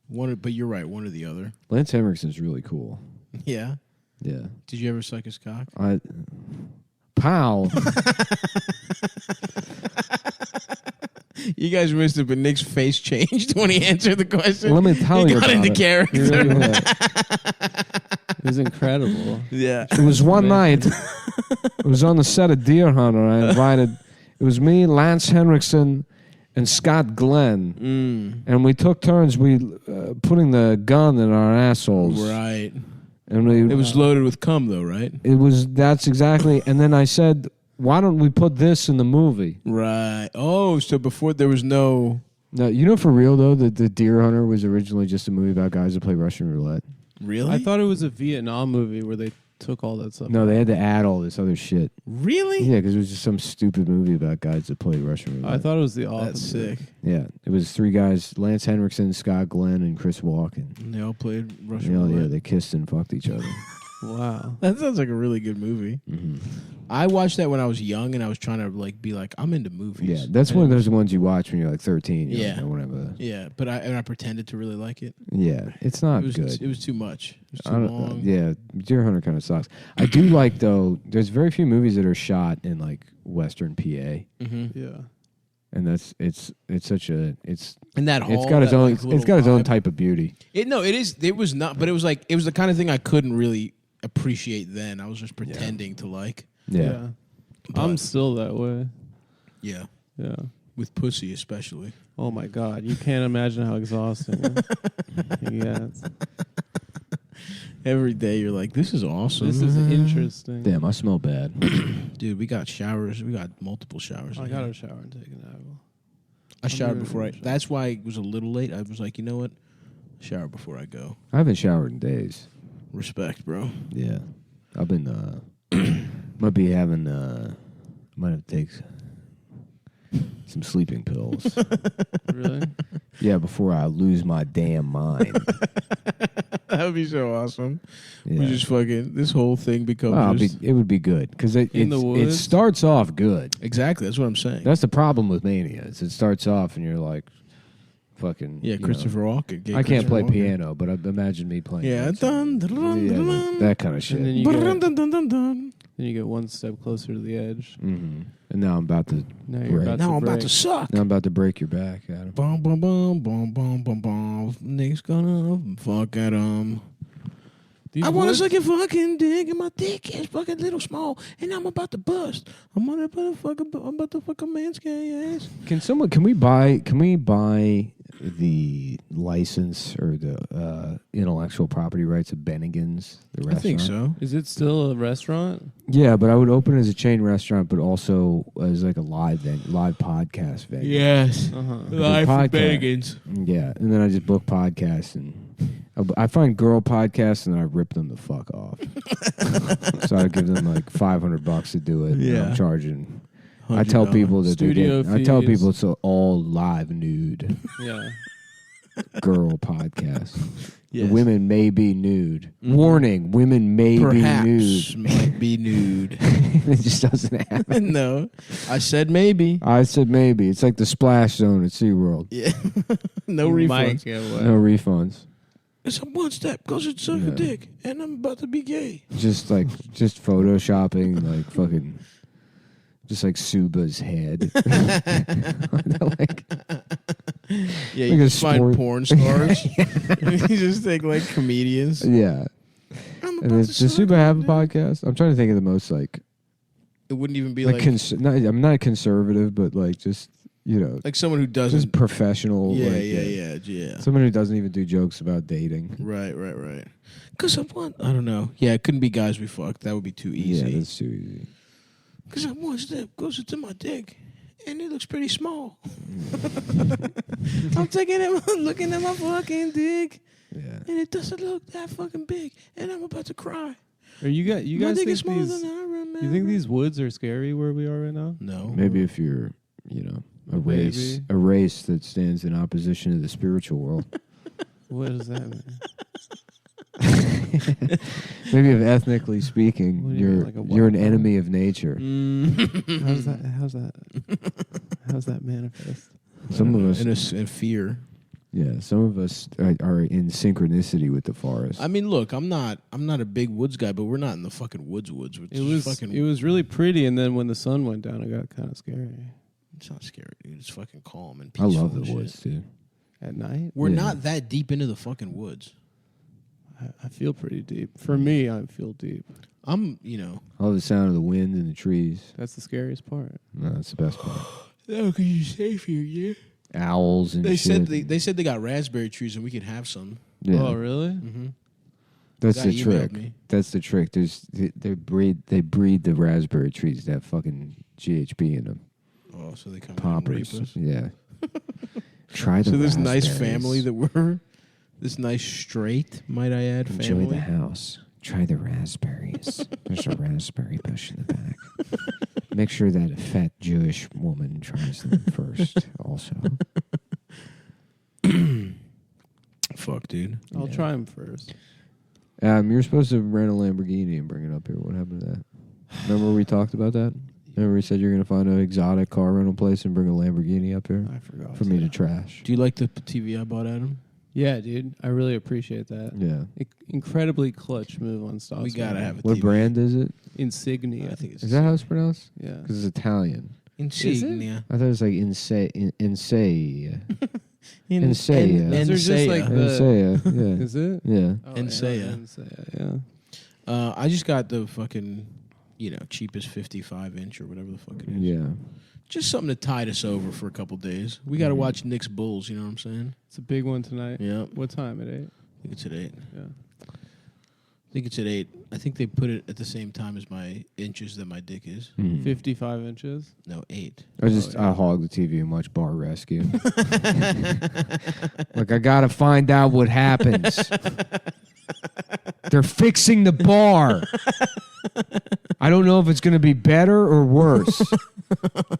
But you're right. One or the other. Lance Henriksen's really cool. Yeah. Yeah. Did you ever suck his cock? Pow. You guys missed it, but Nick's face changed when he answered the question. Let me tell he you got about into it. character. It was incredible. Yeah. It was one night. It was on the set of Deer Hunter. I invited. It was me, Lance Henriksen, and Scott Glenn, and we took turns. We putting the gun in our assholes. Right. And we, It was loaded with cum, though, right? That's exactly. And then I said, "Why don't we put this in the movie?" Right. Oh, so before there was no. No, you know, for real though, that the Deer Hunter was originally just a movie about guys that play Russian roulette. Really? I thought it was a Vietnam movie where they took all that stuff. No, they had to add all this other shit. Really? Yeah, because it was just some stupid movie about guys that played Russian roulette. I thought it was the opposite. That's sick. Yeah, it was three guys: Lance Henriksen, Scott Glenn, and Chris Walken. And they all played Yeah, Russian roulette. they kissed and fucked each other. Wow. That sounds like a really good movie. Mm-hmm. I watched that when I was young, and I was trying to be like, I'm into movies. Yeah, that's one of those ones you watch when you're like 13. You're Yeah. like, I wanna have a... Yeah, but I pretended to really like it. Yeah, it's not It was good. It was too much. It was I too don't- long. yeah, Deer Hunter kind of sucks. I do like though. There's very few movies that are shot in like Western PA, Mm-hmm. Yeah. and it's such a it's And that hall, it's got its that, own like, little it's got its own vibe. type of beauty. It was not, but it was the kind of thing I couldn't really appreciate then. I was just pretending to like. Yeah. But- I'm still that way. Yeah, Yeah. with pussy especially. Oh my God. You can't imagine how exhausting it gets. Every day you're like, this is awesome. This is interesting. Damn, I smell bad. Dude, we got showers. We got multiple showers. I in got here. to shower and take an apple. I showered really before I. shower. That's why it was a little late. I was like, you know what? Shower before I go. I haven't showered in days. Respect, bro. Yeah, I've been might be having might have to take some sleeping pills. Really? Yeah, before I lose my damn mind. That would be so awesome. Yeah. We just fucking this whole thing becomes Well, just, it would be good because it In the it woods? starts off good. exactly. That's what I'm saying. That's the problem with Mania. Is it starts off and you're like, fucking. Yeah, you know, Christopher Walken. Get I can't Christopher play Walken. piano, but imagine me playing. Yeah, that dun, song. dun, dun, Yeah, dun, that kind of shit. And then you dun, get, dun, dun, dun, dun. then you get one step closer to the edge. Mm-hmm. And now I'm about to. Now you're Right. about Now to I'm about break. to suck. Now I'm about to break your back, Adam. Bum bum bum bum bum bum bum. Niggas gonna fuck at 'em. These I want to words- suck your fucking dick, and my dick is fucking little small, and I'm about to bust. I'm about to fuck a man's gay ass. Can we buy the license or the intellectual property rights of Bennigan's, the restaurant? I think so. Is it still a restaurant? Yeah, but I would open it as a chain restaurant, but also as like a live podcast venue. Yes. Uh-huh. Live podcast. from Bennigan's. Yeah, and then I just book podcasts and I find girl podcasts and I rip them the fuck off. So I give them like $500 to do it. And Yeah. I'm charging. I tell people that Studio I tell fees. people it's all live nude Yeah. girl podcast. Yes. The women may be nude. Mhm. Warning: women may Perhaps be nude. might be nude. It just doesn't happen. No, I said maybe. I said maybe. It's like the splash zone at SeaWorld. Yeah. No You might refunds. get wet. No refunds. It's a one step because it's suck Yeah. a dick, and I'm about to be gay. Just photoshopping like fucking just like Suba's head. Like, Yeah, Like you a just find sport. porn stars. You just take like comedians. yeah. I'm And about does to suck Suba have a dick. podcast? I'm trying to think of the most like It wouldn't even be like like I'm not conservative, but like just like someone who just doesn't. professional. Yeah, like, yeah. Someone who doesn't even do jokes about dating. Right. Because I don't know. Yeah, it couldn't be guys we fucked. That would be too Yeah, easy. that's too easy. Because I'm one step closer to my dick, and it looks pretty small. I'm looking at my fucking dick, Yeah. and it doesn't look that fucking big, and I'm about to cry. Or you My guys dick think is smaller these than I You think these woods are scary where we are right now? No. Maybe if you're, a race that stands in opposition to the spiritual world. What does that mean? Maybe if ethnically speaking, What do you mean, like a you're an wild enemy of nature. How's that manifest? Some of us, in fear. yeah, some of us are in synchronicity with the forest. I mean, look, I'm not a big woods guy, but we're not in the fucking woods. It was really pretty, and then when the sun went down, it got kind of scary. It's not scary, dude. It's fucking calm and I peaceful. love the and shit. woods too. At night, We're Yeah. not that deep into the fucking woods. I feel pretty deep. For me, I feel deep. I'm, I love the sound of the wind and the trees. That's the scariest part. No, that's the best part. Oh, because you're safe here, yeah. Owls and They shit. said they got raspberry trees and we could have some. Yeah. Oh, really? Mm-hmm. That's Guy the emailed trick. me. That's the trick. They breed the raspberry trees that have fucking GHB in them. Oh, so they come Poppers. and rape us. Yeah. Try the So this nice raspberries. family this nice straight, might I add, Enjoy family. the house. Try the raspberries. There's a raspberry bush in the back. Make sure that a fat Jewish woman tries them first. Also, Fuck, dude. I'll Yeah. try them first. you're supposed to rent a Lamborghini and bring it up here. What happened to that? Remember we talked about that? Remember we said you're gonna find an exotic car rental place and bring a Lamborghini up here I forgot. for me to trash. Do you like the TV I bought, Adam? Yeah, dude. I really appreciate that. Yeah. Incredibly clutch move on Stock's. We gotta have a What TV. brand is it? Insignia. I think it's Is that how it's pronounced? Yeah. Because it's Italian. Insignia. I thought it was like Insea. Insea. Those are just like Insea. Yeah. Is it? Yeah. Oh, Insea. Insea, yeah. I just got the fucking, cheapest 55-inch or whatever the fuck it is. Yeah. Just something to tide us over for a couple days. We got to watch Knicks Bulls, you know what I'm saying? It's a big one tonight. Yeah. What time? At 8? I think it's at 8. Yeah. I think it's at 8. I think they put it at the same time as my inches that my dick is. 55 inches. No, 8. I hog the TV and watch Bar Rescue. Like, I gotta find out what happens. They're fixing the bar. I don't know if it's gonna be better or worse,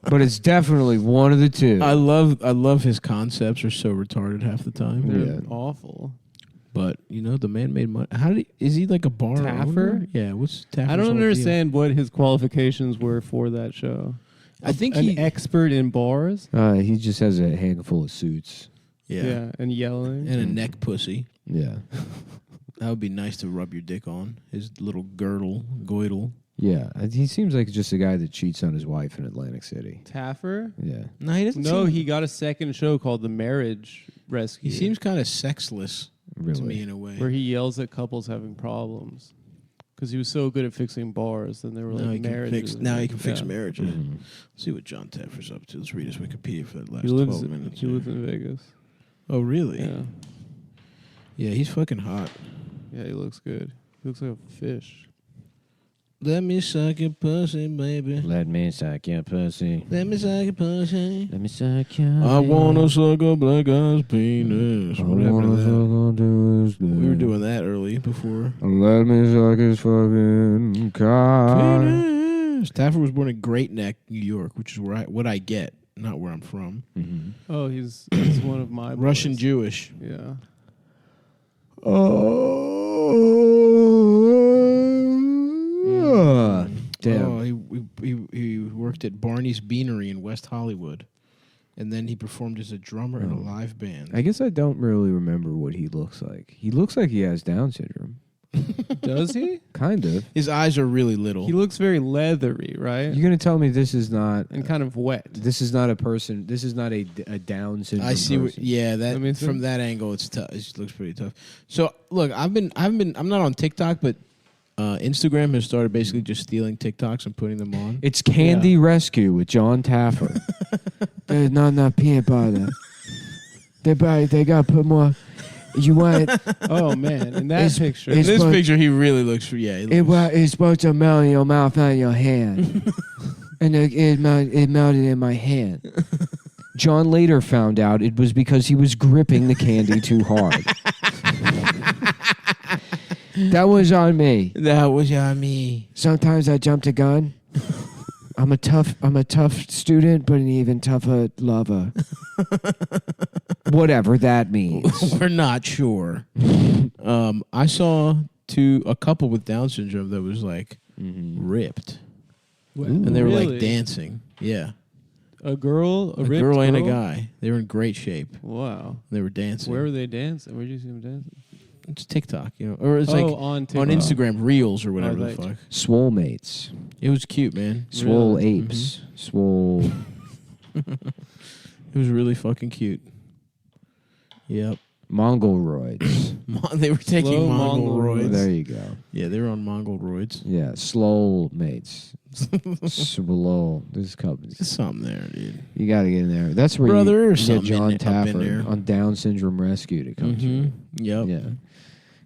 but it's definitely one of the two. I love his concepts are so retarded half the time. They're Yeah. awful. But the man made money. Is he like a bar Taffer? owner? Yeah, what's Taffer's I don't whole deal? understand what his qualifications were for that show. I think An expert in bars. He just has a handful of suits. yeah. And yelling. And a neck pussy. Yeah. That would be nice to rub your dick on. His little goidle. Yeah. He seems like just a guy that cheats on his wife in Atlantic City. Taffer? Yeah. No, he doesn't. No, he got a second show called The Marriage Rescue. He seems kind of sexless Really. to me in a way. where he yells at couples having problems. Because he was so good at fixing bars, and they were now like he can marriages. fix. Now he can fix Yeah. marriages. Mhm. Let's see what John Taffer's up to. Let's read his Wikipedia for the last He lives. 12 minutes. He lives in Vegas. Oh, really? Yeah, Yeah, he's fucking hot. yeah. He looks good. He looks like a fish. Let me suck your pussy, baby. Let me suck your pussy. Let me suck your pussy. Let me suck your I wanna suck a black guy's penis. What happened to that? We were doing that early before. Let me suck his fucking cock. Penis. Taffer was born in Great Neck, New York, which is what I get, not where I'm from. Mm-hmm. Oh, he's one of my Russian boys. Jewish. Yeah. Damn. Oh, he worked at Barney's Beanery in West Hollywood, and then he performed as a drummer in a live band. I guess I don't really remember what he looks like. He looks like he has Down syndrome. Does he? Kind of. His eyes are really little. He looks very leathery, right? You're going to tell me this is not... And kind of wet. This is not a person... This is not a Down syndrome I see. person. Yeah, Let me see. from that angle, it's tough. It looks pretty tough. So look, I'm not on TikTok, but Instagram has started basically just stealing TikToks and putting them on. It's Candy Rescue with John Taffer. There's not enough peanut butter. They got to put more... You want... Oh man! In that picture, In it's this supposed- picture, he really looks. Yeah, he looks, It's supposed to melt in your mouth and your hand. And it melted in my hand. John later found out it was because he was gripping the candy too hard. That was on me. That was on me. Sometimes I jumped a gun. I'm a tough student, but an even tougher lover. Whatever that means. We're not sure. I saw a couple with Down syndrome that was like ripped, and they were like dancing. Yeah, a girl, a ripped girl and a girl? guy. They were in great shape. Wow. They were dancing. Where were they dancing? Where did you see them dancing? It's TikTok, or it's like on TikTok. on Instagram Reels or whatever the Right. fuck. Swole mates. It was cute, man. Swole Really? apes. Swole. It was really fucking cute. Yep. Mongoloids. They were taking Slow Mongol roids. There you go. Yeah, they were on Mongol roids. Yeah, slow mates. Slow. There's a couple. There's something there, dude. You got to get in there. That's where Brother, you there's get something John up in there. Taffer on Down Syndrome Rescue to come through. Yep. Yeah.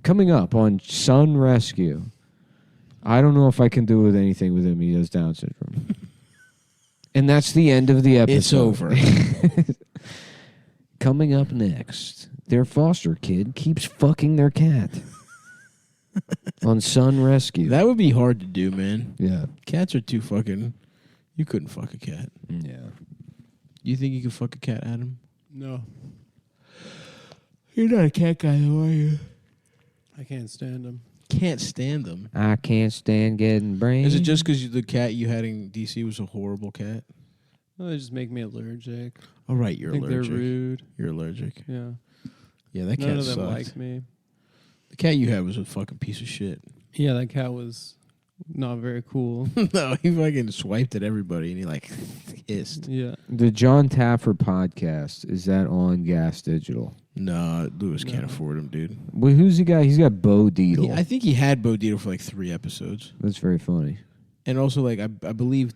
Coming up on Sun Rescue. I don't know if I can do with anything with him. He has Down syndrome. And that's the end of the episode. It's over. Coming up next, their foster kid keeps fucking their cat. On Sun Rescue. That would be hard to do, man. Yeah. Cats are too fucking... You couldn't fuck a cat. Yeah. You think you could fuck a cat, Adam? No, You're not a cat guy, though, are you? I can't stand them. Can't stand them. I can't stand getting brains. Is it just because the cat you had in D.C. was a horrible cat? No, they just make me allergic. Oh, right, you're I think allergic. they're rude. You're allergic. Yeah. Yeah, that None cat of them sucked. like me. The cat you had was a fucking piece of shit. Yeah, that cat was not very cool. No, he fucking swiped at everybody and he like hissed. Yeah. The John Taffer podcast, is that on Gas Digital? No, Lewis can't No. afford him, dude. Well, who's he got? He's got Bo Deedle. I think he had Bo Dietl for like 3 episodes. That's very funny. And also, like, I believe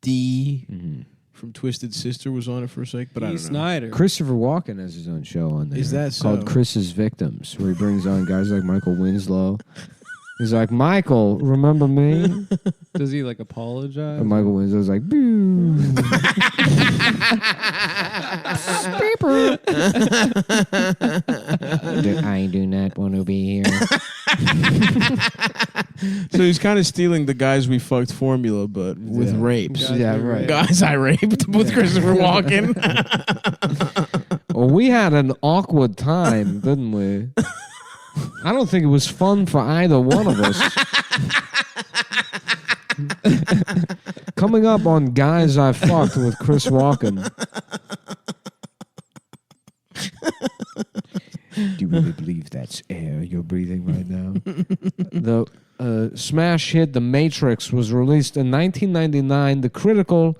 D Mm-hmm. from Twisted Sister was on it for a sec, but I Dee don't know. Snyder. Christopher Walken has his own show on there. Is that so? called Chris's Victims, where he brings on guys like Michael Winslow. He's like, Michael, remember me? Does he like apologize? And Michael Winslow's like, boo. I do not want to be here. So he's kind of stealing the Guys We Fucked formula, but with Yeah. rapes. Guys Yeah, we right. raped. Guys I raped with Christopher Walken. Well, we had an awkward time, didn't we? I don't think it was fun for either one of us. Coming up on Guys I Fucked with Chris Walken. Do you really believe that's air you're breathing right now? The smash hit The Matrix was released in 1999. The critical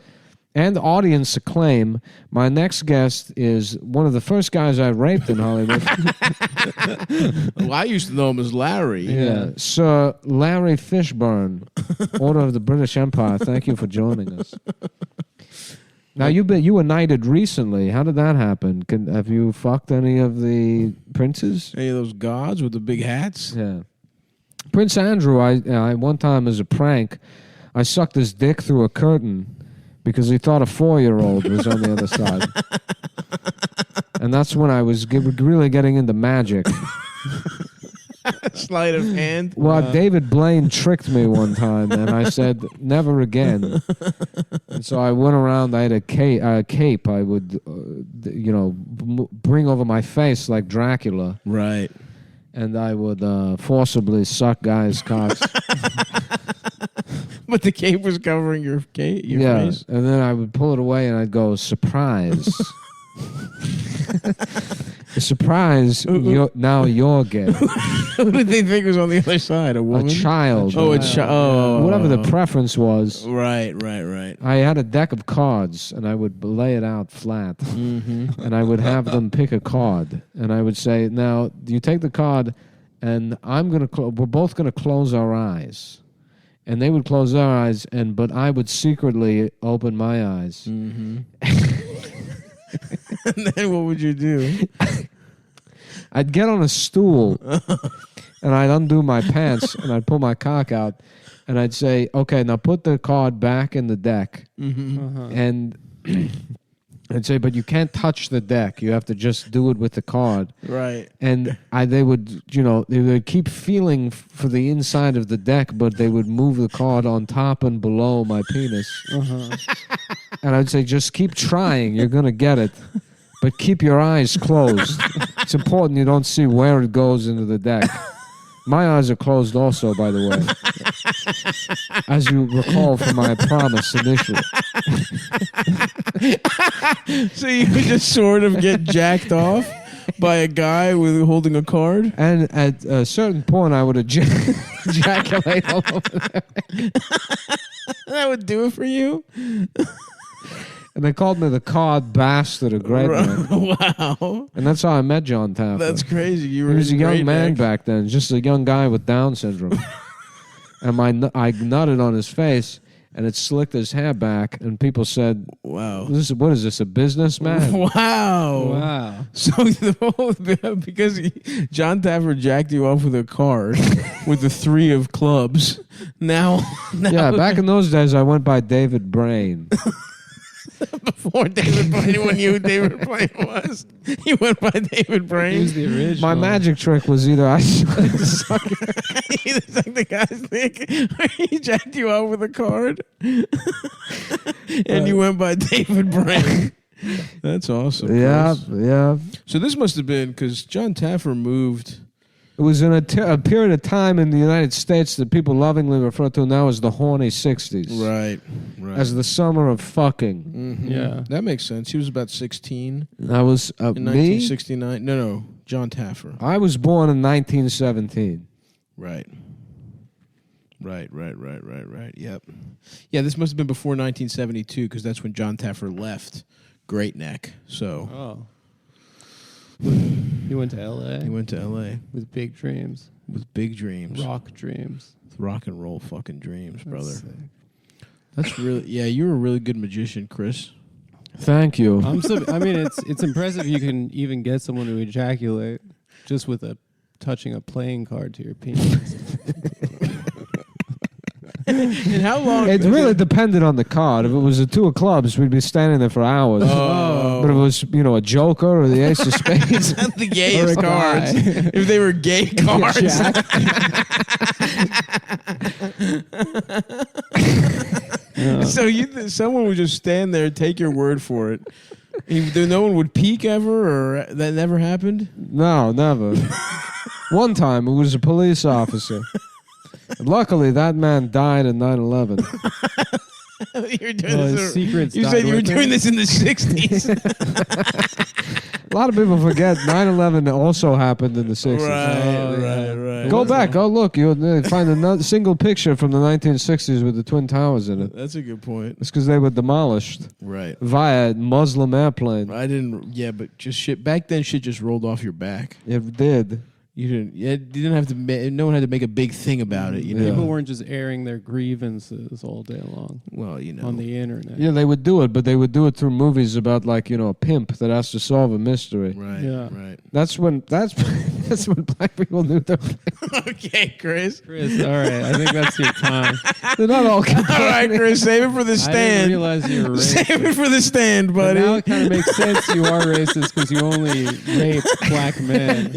and audience acclaim. My next guest is one of the first guys I raped in Hollywood. Well, I used to know him as Larry. Yeah. Sir Larry Fishburne, Order of the British Empire. Thank you for joining us. Now you were knighted recently. How did that happen? Have you fucked any of the princes? Any of those gods with the big hats? Yeah. Prince Andrew, I one time as a prank, I sucked his dick through a curtain because he thought a 4-year-old was on the other side. And that's when I was really getting into magic. Sleight of hand. Well, David Blaine tricked me one time, and I said, never again. And so I went around, I had a cape I would, bring over my face like Dracula, Right. and I would forcibly suck guys' cocks. But the cape was covering your face. And then I would pull it away, and I'd go, surprise. Surprise, now you're gay. Who did they think was on the other side? A A woman? child. Oh, a child. Whatever the preference was. Right. I had a deck of cards, and I would lay it out flat, Mm-hmm. and I would have them pick a card, and I would say, "Now, you take the card, and we're both gonna close our eyes," and they would close their eyes, but I would secretly open my eyes. Mm-hmm. And then what would you do? I'd get on a stool, and I'd undo my pants, and I'd pull my cock out, and I'd say, "Okay, now put the card back in the deck." Mm-hmm. Uh-huh. And I'd say, but you can't touch the deck. You have to just do it with the card. Right. And they would, they would keep feeling for the inside of the deck, but they would move the card on top and below my penis. And I'd say, just keep trying. You're going to get it. But keep your eyes closed. It's important you don't see where it goes into the deck. My eyes are closed also, by the way. As you recall from my promise initially. So you could just sort of get jacked off by a guy holding a card? And at a certain point, I would ejaculate all over there. That would do it for you? And they called me the card bastard of great man. Wow. And that's how I met John Taffer. That's crazy. He was a young man back then, just a young guy with Down syndrome. And I nutted on his face, and it slicked his hair back, and people said, wow. What is this, a businessman? Wow. So because John Taffer jacked you off with a card with the 3 of clubs, now yeah, back in those days, I went by David Brain. Before David Blaine, you knew who David Blaine was. You went by David Blaine. He was the original. My magic trick was either I suck either suck the guy's dick or he jacked you out with a card. And you went by David Blaine. That's awesome. Yeah, Chris. yeah. So this must have been because John Taffer moved. It was in a period of time in the United States that people lovingly refer to now as the horny 60s. Right. As the summer of fucking. Mm-hmm. Yeah. That makes sense. He was about 16 I was, in 1969. No, John Taffer. I was born in 1917. Right. Yep. Yeah, this must have been before 1972 because that's when John Taffer left Great Neck. So. Oh. He went to L.A. He went to L.A. with big dreams. with big dreams. Rock dreams. Rock and roll fucking dreams, brother. That's sick. That's really, yeah, you're a really good magician, Chris. Thank you. I mean, it's impressive you can even get someone to ejaculate just with touching a playing card to your penis. And how long? It really depended on the card. If it was a 2 of clubs, we'd be standing there for hours. Oh. But if it was, a joker or the ace of spades. The gayest Or a cards. guy. If they were gay cards. So someone would just stand there, take your word for it. No one would peek ever, or that never happened? No, never. One time, it was a police officer. Luckily, that man died in 9/11. You're doing this. Secrets. You said you were doing this in the 60s. A lot of people forget 9/11 also happened in the 60s. Right. Go back. Oh, look. You'll find a single picture from the 1960s with the Twin Towers in it. That's a good point. It's because they were demolished Right. via Muslim airplane. But just shit. Back then, shit just rolled off your back. It did. You didn't have to. No one had to make a big thing about it. You know. People weren't just airing their grievances all day long. Well, on the internet. Yeah, they would do it, but they would do it through movies about a pimp that has to solve a mystery. Right. Yeah. Right. That's when black people knew they're Okay, Chris. Chris, all right. I think that's your time. they're not all All right, Chris. Save it for the I didn't stand. realize you were racist. Save it for the stand, But buddy. now it kind of makes sense you are racist because you only rape black men.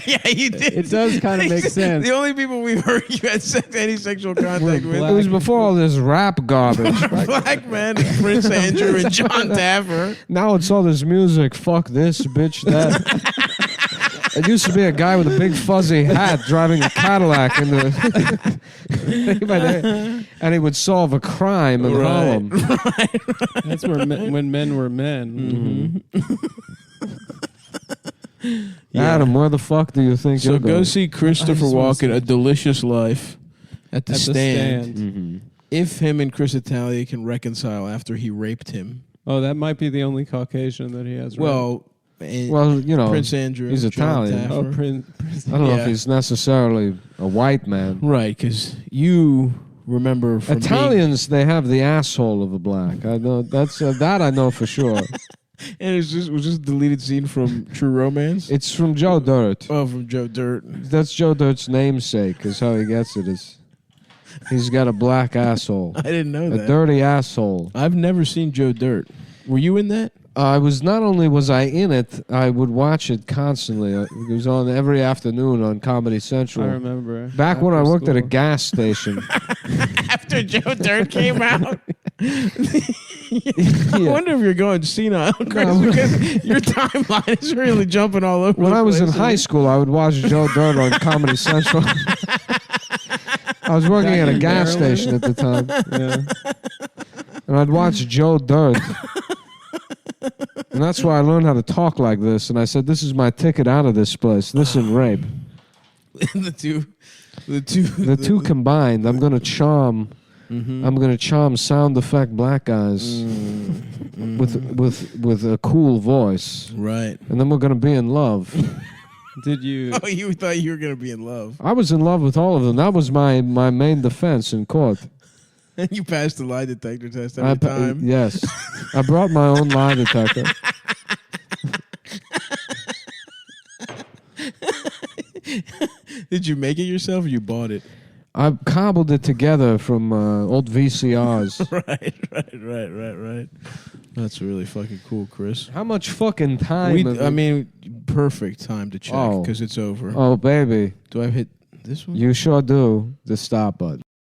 Yeah, you did. It does kind of make sense. The only people we've heard you had any sexual contact with. black. It was before all this rap garbage. Black man, Prince Andrew, and John Taffer. Now it's all this music. Fuck this, bitch that. It used to be a guy with a big fuzzy hat driving a Cadillac in the, and he would solve a crime in Harlem. That's where when men were men. Adam, where the fuck do you think So you're go going? see Christopher I just wanna Walken, A Delicious Life, at the At the stand. stand. If him and Chris Italia can reconcile after he raped him. Oh, that might be the only Caucasian that he has. Well, Prince Andrew. he's John Italian. Taffer. Prince. I don't know Yeah. if he's necessarily a white man. Right, because you remember from Italians, they have the asshole of a black. I know that's that I know for sure. and it was just a deleted scene from True Romance. It's from Joe Dirt. From Joe Dirt. That's Joe Dirt's namesake. Is how he gets it. He's got a black asshole, I didn't know a that. dirty asshole. I've never seen Joe Dirt. Were you in that? not only was I in it, I would watch it constantly. It was on every afternoon on Comedy Central. I remember. Back when I After worked at a school. gas station. After Joe Dirt came out. I wonder if you're going senile, Chris, because your timeline is really jumping all over. When the I was in place. high school, I would watch Joe Dirt on Comedy Central. I was working at a gas station at the time. And I'd watch Joe Dirt. And that's why I learned how to talk like this. And I said, this is my ticket out of this place. This and rape. the two combined, I'm going to charm. I'm going to charm sound effect black guys with a cool voice. Right. And then we're going to be in love. Did you? Oh, you thought you were going to be in love. I was in love with all of them. That was my main defense in court. And you passed the lie detector test every time. Yes. I brought my own lie detector. Did you make it yourself or you bought it? I cobbled it together from old VCRs. Right. That's really fucking cool, Chris. How much fucking time? Perfect time to check because it's over. Oh, baby. Do I hit this one? You sure do. The stop button.